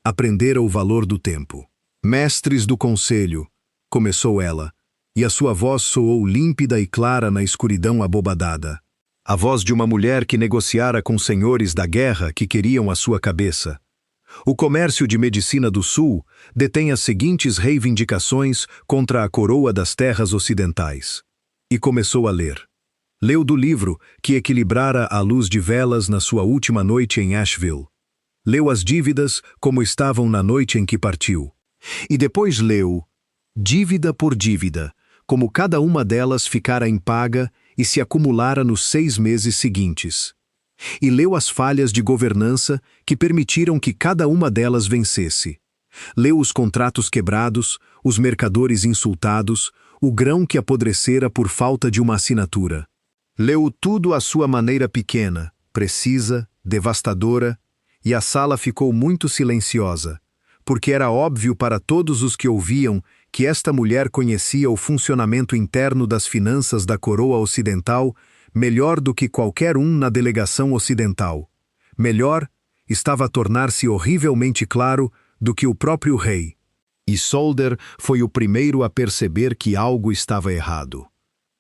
Aprendera o valor do tempo. Mestres do conselho, começou ela, e a sua voz soou límpida e clara na escuridão abobadada. A voz de uma mulher que negociara com senhores da guerra que queriam a sua cabeça. O comércio de medicina do Sul detém as seguintes reivindicações contra a coroa das terras ocidentais. E começou a ler. Leu do livro que equilibrara a luz de velas na sua última noite em Asheville. Leu as dívidas como estavam na noite em que partiu. E depois leu, dívida por dívida, como cada uma delas ficara impaga e se acumulara nos 6 meses seguintes. E leu as falhas de governança que permitiram que cada uma delas vencesse. Leu os contratos quebrados, os mercadores insultados, o grão que apodrecera por falta de uma assinatura. Leu tudo à sua maneira pequena, precisa, devastadora, e a sala ficou muito silenciosa, porque era óbvio para todos os que ouviam que esta mulher conhecia o funcionamento interno das finanças da coroa ocidental melhor do que qualquer um na delegação ocidental. Melhor, estava a tornar-se horrivelmente claro do que o próprio rei. E Solder foi o primeiro a perceber que algo estava errado.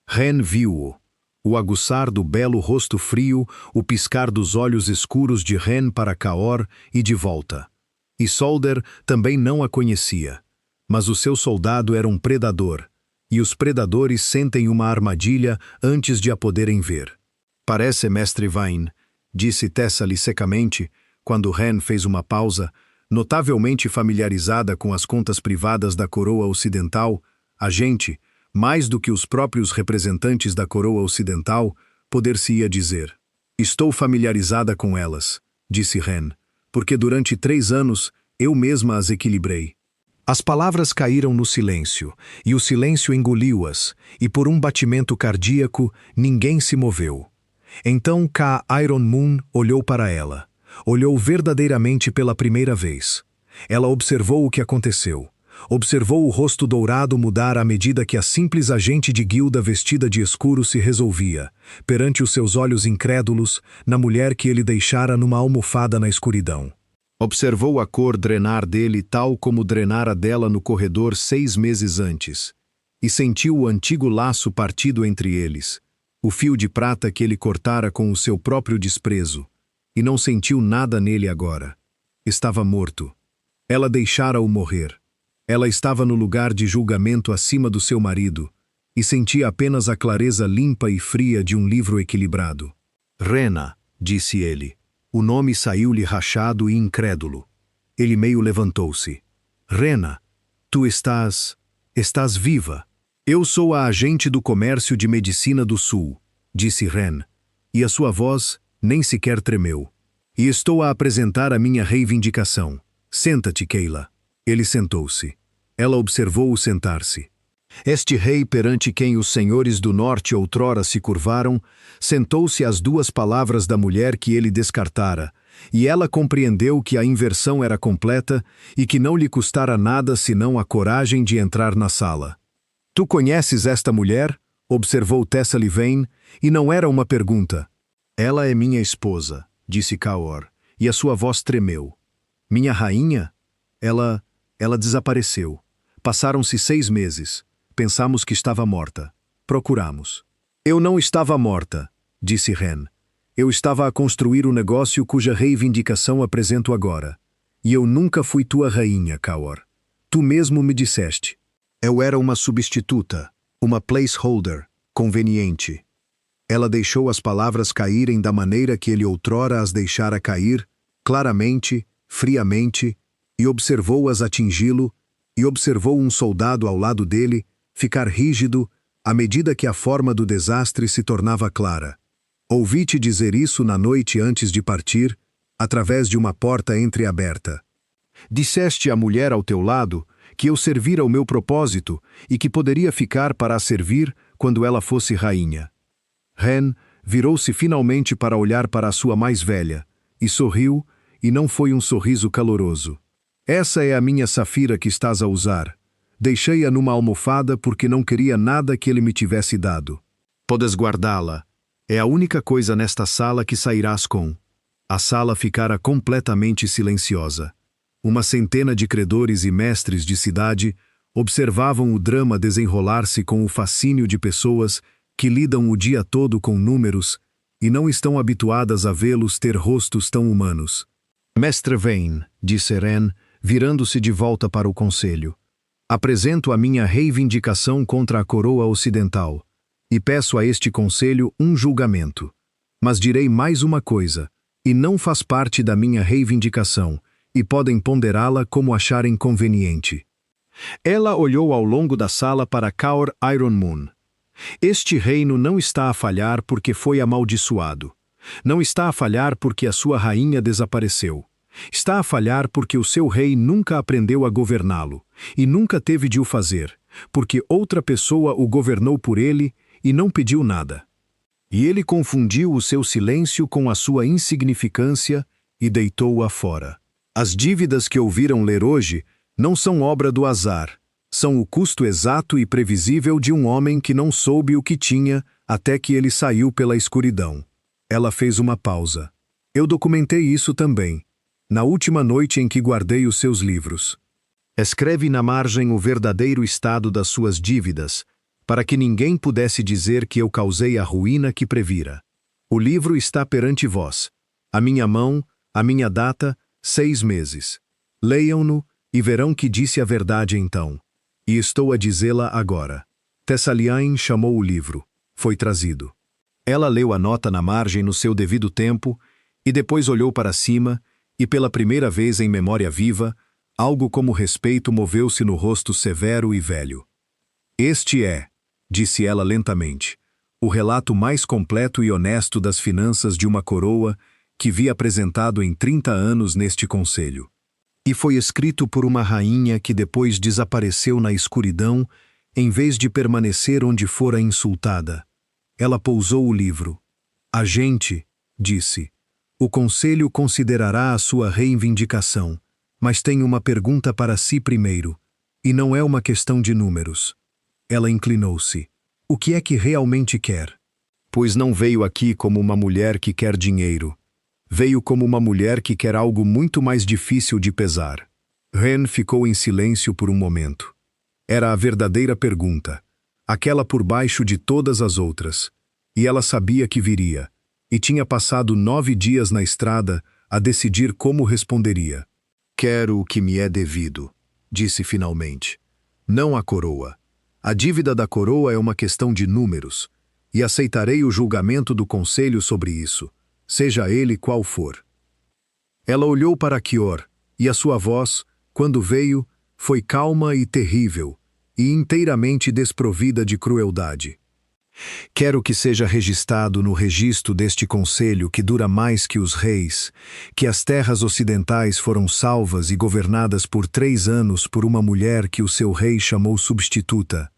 Ren viu-o. O aguçar do belo rosto frio, o piscar dos olhos escuros de Ren para Kaor e de volta. E Solder também não a conhecia. Mas o seu soldado era um predador, e os predadores sentem uma armadilha antes de a poderem ver. Parece, mestre Vine, disse Thessaly secamente, quando Ren fez uma pausa, notavelmente familiarizada com as contas privadas da coroa ocidental, a gente, mais do que os próprios representantes da coroa ocidental, poder-se-ia dizer. Estou familiarizada com elas, disse Ren, porque durante 3 anos eu mesma as equilibrei. As palavras caíram no silêncio, e o silêncio engoliu-as, e por um batimento cardíaco ninguém se moveu. Então Ka Iron Moon olhou para ela. Olhou verdadeiramente pela primeira vez. Ela observou o que aconteceu. Observou o rosto dourado mudar à medida que a simples agente de guilda vestida de escuro se resolvia, perante os seus olhos incrédulos, na mulher que ele deixara numa almofada na escuridão. Observou a cor drenar dele tal como drenara dela no corredor 6 meses antes, e sentiu o antigo laço partido entre eles, o fio de prata que ele cortara com o seu próprio desprezo, e não sentiu nada nele agora. Estava morto. Ela deixara-o morrer. Ela estava no lugar de julgamento acima do seu marido, e sentia apenas a clareza limpa e fria de um livro equilibrado. Rena, disse ele. O nome saiu-lhe rachado e incrédulo. Ele meio levantou-se. Rena, tu estás viva. Eu sou a agente do comércio de medicina do Sul, disse Ren, e a sua voz nem sequer tremeu. E estou a apresentar a minha reivindicação. Senta-te, Keila. Ele sentou-se. Ela observou-o sentar-se. Este rei perante quem os senhores do norte outrora se curvaram, sentou-se às 2 palavras da mulher que ele descartara, e ela compreendeu que a inversão era completa e que não lhe custara nada senão a coragem de entrar na sala. Tu conheces esta mulher? Observou Thessaly Vane, e não era uma pergunta. Ela é minha esposa, disse Kaor, e a sua voz tremeu. Minha rainha? Ela desapareceu. Passaram-se 6 meses. Pensamos que estava morta. Procuramos. Eu não estava morta, disse Ren. Eu estava a construir o negócio cuja reivindicação apresento agora. E eu nunca fui tua rainha, Kaor. Tu mesmo me disseste. Eu era uma substituta, uma placeholder, conveniente. Ela deixou as palavras caírem da maneira que ele outrora as deixara cair, claramente, friamente, e observou-as atingi-lo, e observou um soldado ao lado dele ficar rígido à medida que a forma do desastre se tornava clara. Ouvi-te dizer isso na noite antes de partir, através de uma porta entreaberta. Disseste à mulher ao teu lado que eu servira o meu propósito e que poderia ficar para a servir quando ela fosse rainha. Ren virou-se finalmente para olhar para a sua mais velha, e sorriu, e não foi um sorriso caloroso. Essa é a minha safira que estás a usar. Deixei-a numa almofada porque não queria nada que ele me tivesse dado. Podes guardá-la. É a única coisa nesta sala que sairás com. A sala ficara completamente silenciosa. Uma centena de credores e mestres de cidade observavam o drama desenrolar-se com o fascínio de pessoas que lidam o dia todo com números e não estão habituadas a vê-los ter rostos tão humanos. Mestre Vayne, disse Ren, virando-se de volta para o conselho. Apresento a minha reivindicação contra a coroa ocidental e peço a este conselho um julgamento. Mas direi mais uma coisa, e não faz parte da minha reivindicação, e podem ponderá-la como acharem conveniente. Ela olhou ao longo da sala para Caor Ironmoon. Este reino não está a falhar porque foi amaldiçoado. Não está a falhar porque a sua rainha desapareceu. Está a falhar porque o seu rei nunca aprendeu a governá-lo, e nunca teve de o fazer, porque outra pessoa o governou por ele e não pediu nada. E ele confundiu o seu silêncio com a sua insignificância e deitou-a fora. As dívidas que ouviram ler hoje não são obra do azar, são o custo exato e previsível de um homem que não soube o que tinha até que ele saiu pela escuridão. Ela fez uma pausa. Eu documentei isso também, na última noite em que guardei os seus livros. Escreve na margem o verdadeiro estado das suas dívidas, para que ninguém pudesse dizer que eu causei a ruína que previra. O livro está perante vós. A minha mão, a minha data, 6 meses. Leiam-no e verão que disse a verdade então. E estou a dizê-la agora. Thessaliain chamou o livro. Foi trazido. Ela leu a nota na margem no seu devido tempo e depois olhou para cima e pela primeira vez em memória viva, algo como respeito moveu-se no rosto severo e velho. Este é, disse ela lentamente, o relato mais completo e honesto das finanças de uma coroa que vi apresentado em 30 anos neste conselho. E foi escrito por uma rainha que depois desapareceu na escuridão, em vez de permanecer onde fora insultada. Ela pousou o livro. A gente, disse, o conselho considerará a sua reivindicação, mas tem uma pergunta para si primeiro, e não é uma questão de números. Ela inclinou-se. O que é que realmente quer? Pois não veio aqui como uma mulher que quer dinheiro. Veio como uma mulher que quer algo muito mais difícil de pesar. Ren ficou em silêncio por um momento. Era a verdadeira pergunta, aquela por baixo de todas as outras, e ela sabia que viria, e tinha passado 9 dias na estrada a decidir como responderia. Quero o que me é devido, disse finalmente. Não a coroa. A dívida da coroa é uma questão de números, e aceitarei o julgamento do conselho sobre isso, seja ele qual for. Ela olhou para Kior, e a sua voz, quando veio, foi calma e terrível, e inteiramente desprovida de crueldade. Quero que seja registrado no registro deste conselho que dura mais que os reis, que as terras ocidentais foram salvas e governadas por 3 anos por uma mulher que o seu rei chamou substituta.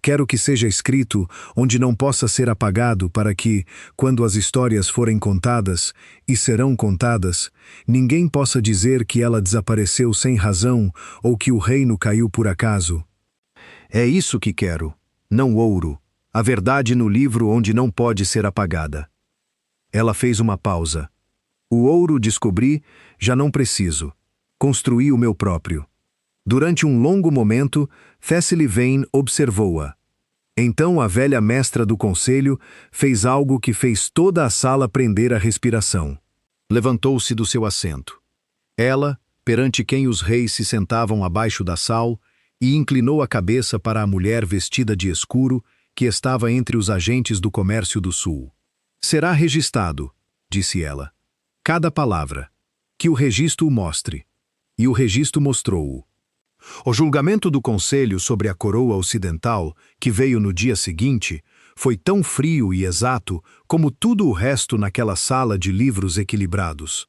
Quero que seja escrito onde não possa ser apagado para que, quando as histórias forem contadas, e serão contadas, ninguém possa dizer que ela desapareceu sem razão ou que o reino caiu por acaso. É isso que quero, não ouro. A verdade no livro onde não pode ser apagada. Ela fez uma pausa. O ouro descobri, já não preciso. Construí o meu próprio. Durante um longo momento, Thessaly Vayne observou-a. Então a velha mestra do conselho fez algo que fez toda a sala prender a respiração. Levantou-se do seu assento. Ela, perante quem os reis se sentavam abaixo da sal, e inclinou a cabeça para a mulher vestida de escuro, que estava entre os agentes do comércio do sul. Será registrado, disse ela. Cada palavra. Que o registro o mostre. E o registro mostrou-o. O julgamento do conselho sobre a coroa ocidental, que veio no dia seguinte, foi tão frio e exato como tudo o resto naquela sala de livros equilibrados.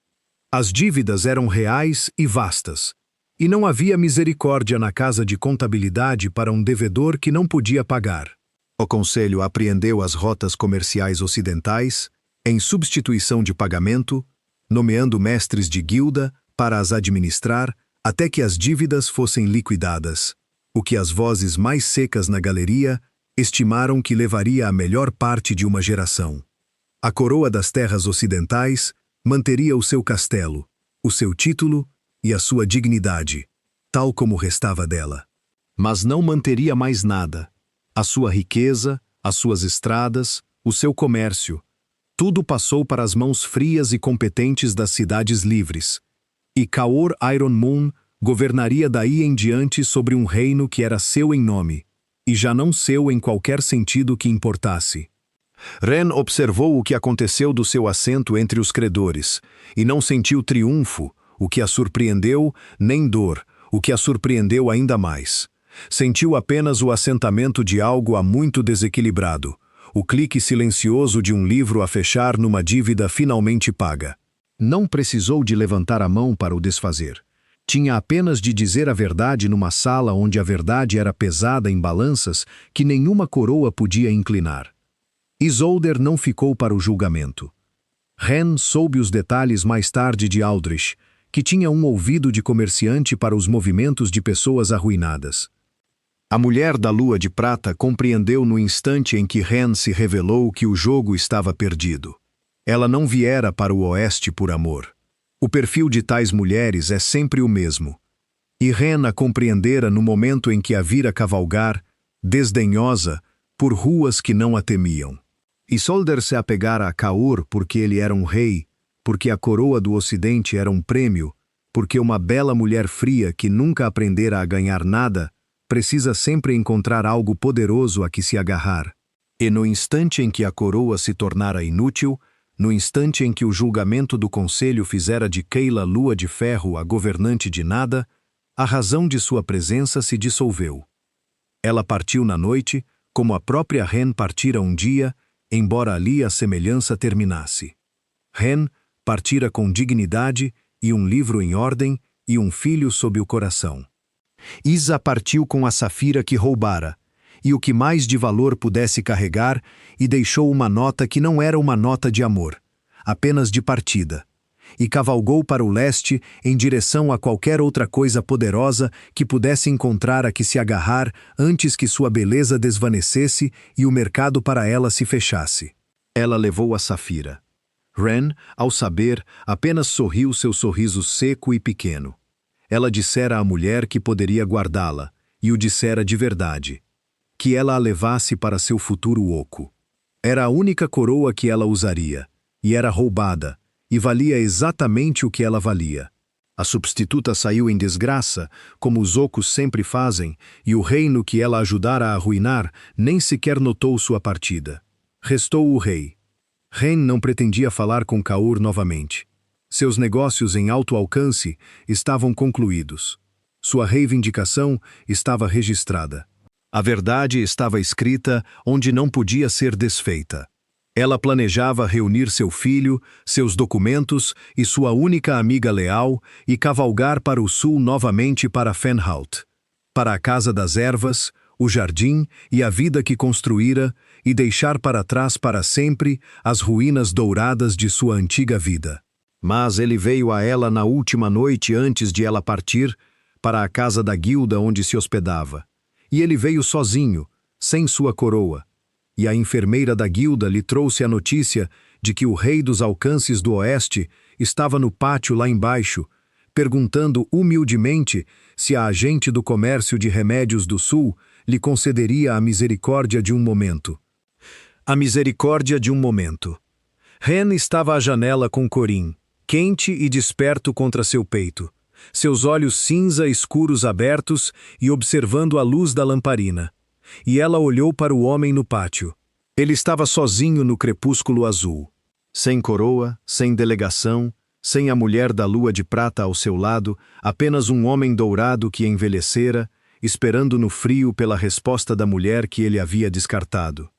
As dívidas eram reais e vastas, e não havia misericórdia na casa de contabilidade para um devedor que não podia pagar. O conselho apreendeu as rotas comerciais ocidentais, em substituição de pagamento, nomeando mestres de guilda para as administrar até que as dívidas fossem liquidadas, o que as vozes mais secas na galeria estimaram que levaria a melhor parte de uma geração. A coroa das terras ocidentais manteria o seu castelo, o seu título e a sua dignidade, tal como restava dela. Mas não manteria mais nada. A sua riqueza, as suas estradas, o seu comércio, tudo passou para as mãos frias e competentes das cidades livres. E Caor Iron Moon governaria daí em diante sobre um reino que era seu em nome, e já não seu em qualquer sentido que importasse. Ren observou o que aconteceu do seu assento entre os credores, e não sentiu triunfo, o que a surpreendeu, nem dor, o que a surpreendeu ainda mais. Sentiu apenas o assentamento de algo há muito desequilibrado, o clique silencioso de um livro a fechar numa dívida finalmente paga. Não precisou de levantar a mão para o desfazer. Tinha apenas de dizer a verdade numa sala onde a verdade era pesada em balanças que nenhuma coroa podia inclinar. Isolder não ficou para o julgamento. Ren soube os detalhes mais tarde de Aldrich, que tinha um ouvido de comerciante para os movimentos de pessoas arruinadas. A mulher da lua de prata compreendeu no instante em que Ren se revelou que o jogo estava perdido. Ela não viera para o oeste por amor. O perfil de tais mulheres é sempre o mesmo. E Ren a compreendera no momento em que a vira cavalgar, desdenhosa, por ruas que não a temiam. Isolder se apegara a Caor porque ele era um rei, porque a coroa do ocidente era um prêmio, porque uma bela mulher fria que nunca aprendera a ganhar nada, precisa sempre encontrar algo poderoso a que se agarrar. E no instante em que a coroa se tornara inútil, no instante em que o julgamento do conselho fizera de Keila Lua de Ferro a governante de nada, a razão de sua presença se dissolveu. Ela partiu na noite, como a própria Ren partira um dia, embora ali a semelhança terminasse. Ren partira com dignidade e um livro em ordem e um filho sob o coração. Isa partiu com a safira que roubara, e o que mais de valor pudesse carregar, e deixou uma nota que não era uma nota de amor, apenas de partida, e cavalgou para o leste em direção a qualquer outra coisa poderosa que pudesse encontrar a que se agarrar antes que sua beleza desvanecesse e o mercado para ela se fechasse. Ela levou a safira. Ren, ao saber, apenas sorriu seu sorriso seco e pequeno. Ela dissera à mulher que poderia guardá-la, e o dissera de verdade, que ela a levasse para seu futuro oco. Era a única coroa que ela usaria, e era roubada, e valia exatamente o que ela valia. A substituta saiu em desgraça, como os ocos sempre fazem, e o reino que ela ajudara a arruinar nem sequer notou sua partida. Restou o rei. Ren não pretendia falar com Caor novamente. Seus negócios em alto alcance estavam concluídos. Sua reivindicação estava registrada. A verdade estava escrita onde não podia ser desfeita. Ela planejava reunir seu filho, seus documentos e sua única amiga leal e cavalgar para o sul novamente para Fenhout, para a Casa das Ervas, o jardim e a vida que construíra, e deixar para trás para sempre as ruínas douradas de sua antiga vida. Mas ele veio a ela na última noite antes de ela partir, para a casa da guilda onde se hospedava. E ele veio sozinho, sem sua coroa. E a enfermeira da guilda lhe trouxe a notícia de que o rei dos alcances do oeste estava no pátio lá embaixo, perguntando humildemente se a agente do comércio de remédios do sul lhe concederia a misericórdia de um momento. A misericórdia de um momento. Ren estava à janela com Corin, quente e desperto contra seu peito, seus olhos cinza escuros abertos e observando a luz da lamparina. E ela olhou para o homem no pátio. Ele estava sozinho no crepúsculo azul. Sem coroa, sem delegação, sem a mulher da lua de prata ao seu lado, apenas um homem dourado que envelhecera, esperando no frio pela resposta da mulher que ele havia descartado.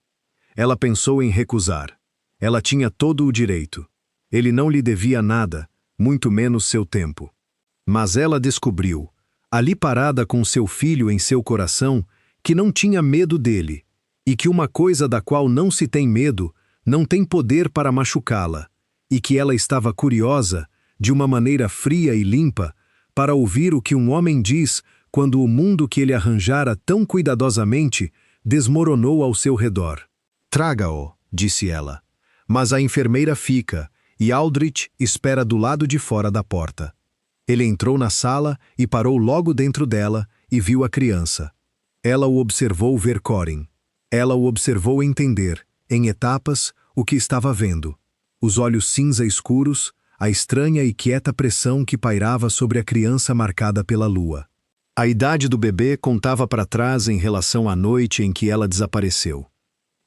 Ela pensou em recusar. Ela tinha todo o direito. Ele não lhe devia nada, muito menos seu tempo. Mas ela descobriu, ali parada com seu filho em seu coração, que não tinha medo dele, e que uma coisa da qual não se tem medo não tem poder para machucá-la, e que ela estava curiosa, de uma maneira fria e limpa, para ouvir o que um homem diz quando o mundo que ele arranjara tão cuidadosamente desmoronou ao seu redor. Traga-o, disse ela. Mas a enfermeira fica, e Aldrich espera do lado de fora da porta. Ele entrou na sala e parou logo dentro dela e viu a criança. Ela o observou ver Corin. Ela o observou entender, em etapas, o que estava vendo. Os olhos cinza escuros, a estranha e quieta pressão que pairava sobre a criança marcada pela lua. A idade do bebê contava para trás em relação à noite em que ela desapareceu.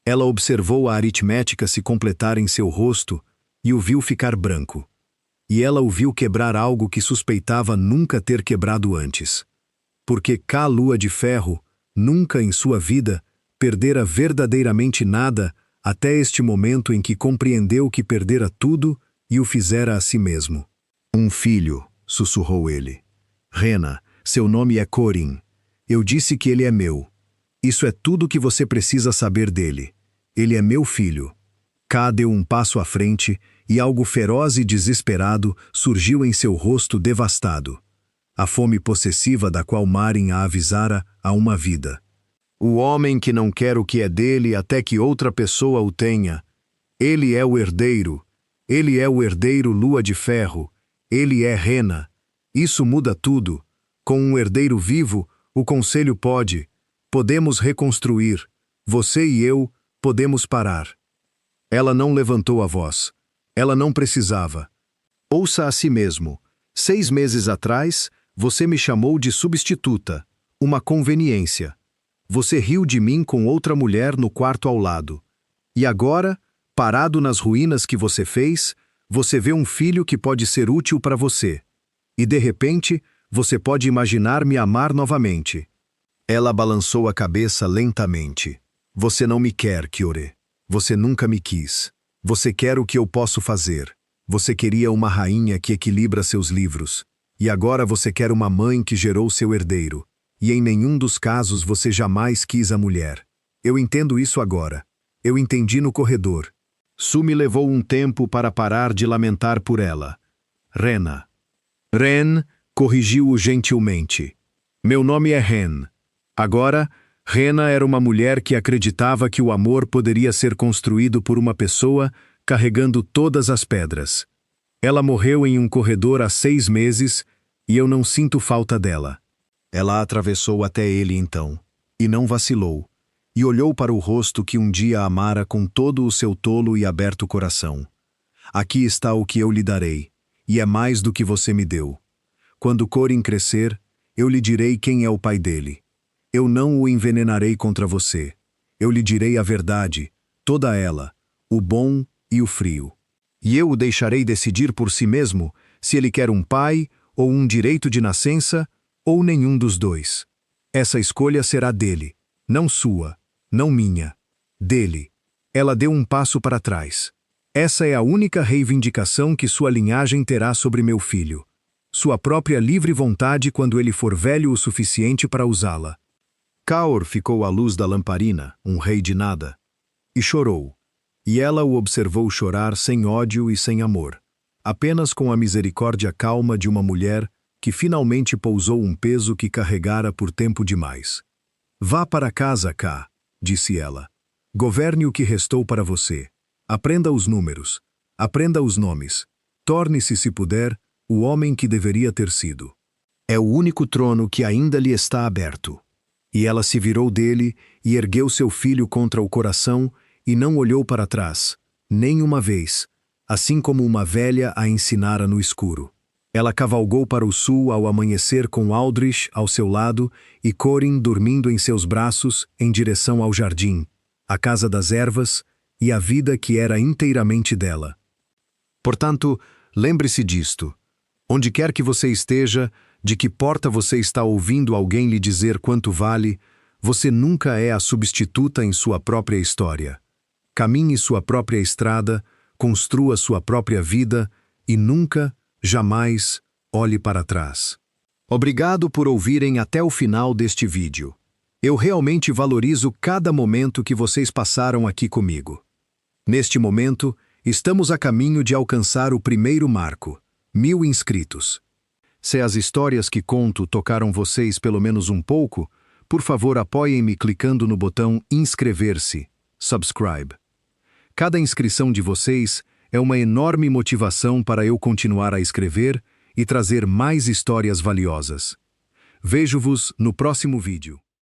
Ela observou a aritmética se completar em seu rosto e o viu ficar branco. E ela o viu quebrar algo que suspeitava nunca ter quebrado antes. Porque cá Lua de Ferro, nunca em sua vida, perdera verdadeiramente nada até este momento em que compreendeu que perdera tudo e o fizera a si mesmo. Um filho, sussurrou ele. Rena, seu nome é Corin. Eu disse que ele é meu. Isso é tudo que você precisa saber dele. Ele é meu filho. Ká deu um passo à frente e algo feroz e desesperado surgiu em seu rosto devastado. A fome possessiva da qual Marin a avisara há uma vida. O homem que não quer o que é dele até que outra pessoa o tenha. Ele é o herdeiro. Ele é o herdeiro Lua de Ferro. Ele é Rena. Isso muda tudo. Com um herdeiro vivo, o conselho pode. Podemos reconstruir. Você e eu podemos parar. Ela não levantou a voz. Ela não precisava. Ouça a si mesmo. 6 meses atrás, você me chamou de substituta. Uma conveniência. Você riu de mim com outra mulher no quarto ao lado. E agora, parado nas ruínas que você fez, você vê um filho que pode ser útil para você. E de repente, você pode imaginar me amar novamente. Ela balançou a cabeça lentamente. Você não me quer, Kyore. Você nunca me quis. Você quer o que eu posso fazer. Você queria uma rainha que equilibra seus livros. E agora você quer uma mãe que gerou seu herdeiro. E em nenhum dos casos você jamais quis a mulher. Eu entendo isso agora. Eu entendi no corredor. Su me levou um tempo para parar de lamentar por ela. Rena. Ren, corrigiu-o gentilmente. Meu nome é Ren. Agora, Rena era uma mulher que acreditava que o amor poderia ser construído por uma pessoa carregando todas as pedras. Ela morreu em um corredor há 6 meses e eu não sinto falta dela. Ela atravessou até ele então, e não vacilou, e olhou para o rosto que um dia amara com todo o seu tolo e aberto coração. Aqui está o que eu lhe darei, e é mais do que você me deu. Quando Corin crescer, eu lhe direi quem é o pai dele. Eu não o envenenarei contra você. Eu lhe direi a verdade, toda ela, o bom e o frio. E eu o deixarei decidir por si mesmo se ele quer um pai, ou um direito de nascença, ou nenhum dos dois. Essa escolha será dele, não sua, não minha. Dele. Ela deu um passo para trás. Essa é a única reivindicação que sua linhagem terá sobre meu filho. Sua própria livre vontade quando ele for velho o suficiente para usá-la. Kaur ficou à luz da lamparina, um rei de nada, e chorou. E ela o observou chorar sem ódio e sem amor, apenas com a misericórdia calma de uma mulher que finalmente pousou um peso que carregara por tempo demais. Vá para casa, Ká, disse ela. Governe o que restou para você. Aprenda os números. Aprenda os nomes. Torne-se, se puder, o homem que deveria ter sido. É o único trono que ainda lhe está aberto. E ela se virou dele e ergueu seu filho contra o coração e não olhou para trás, nem uma vez, assim como uma velha a ensinara no escuro. Ela cavalgou para o sul ao amanhecer com Aldrich ao seu lado e Corin dormindo em seus braços em direção ao jardim, a casa das ervas e a vida que era inteiramente dela. Portanto, Lembre-se disto. Onde quer que você esteja, de que porta você está ouvindo alguém lhe dizer quanto vale, você nunca é a substituta em sua própria história. Caminhe sua própria estrada, construa sua própria vida e nunca, jamais, olhe para trás. Obrigado por ouvirem até o final deste vídeo. Eu realmente valorizo cada momento que vocês passaram aqui comigo. Neste momento, estamos a caminho de alcançar o primeiro marco, 1000 inscritos. Se as histórias que conto tocaram vocês pelo menos um pouco, por favor apoiem-me clicando no botão inscrever-se, subscribe. Cada inscrição de vocês é uma enorme motivação para eu continuar a escrever e trazer mais histórias valiosas. Vejo-vos no próximo vídeo.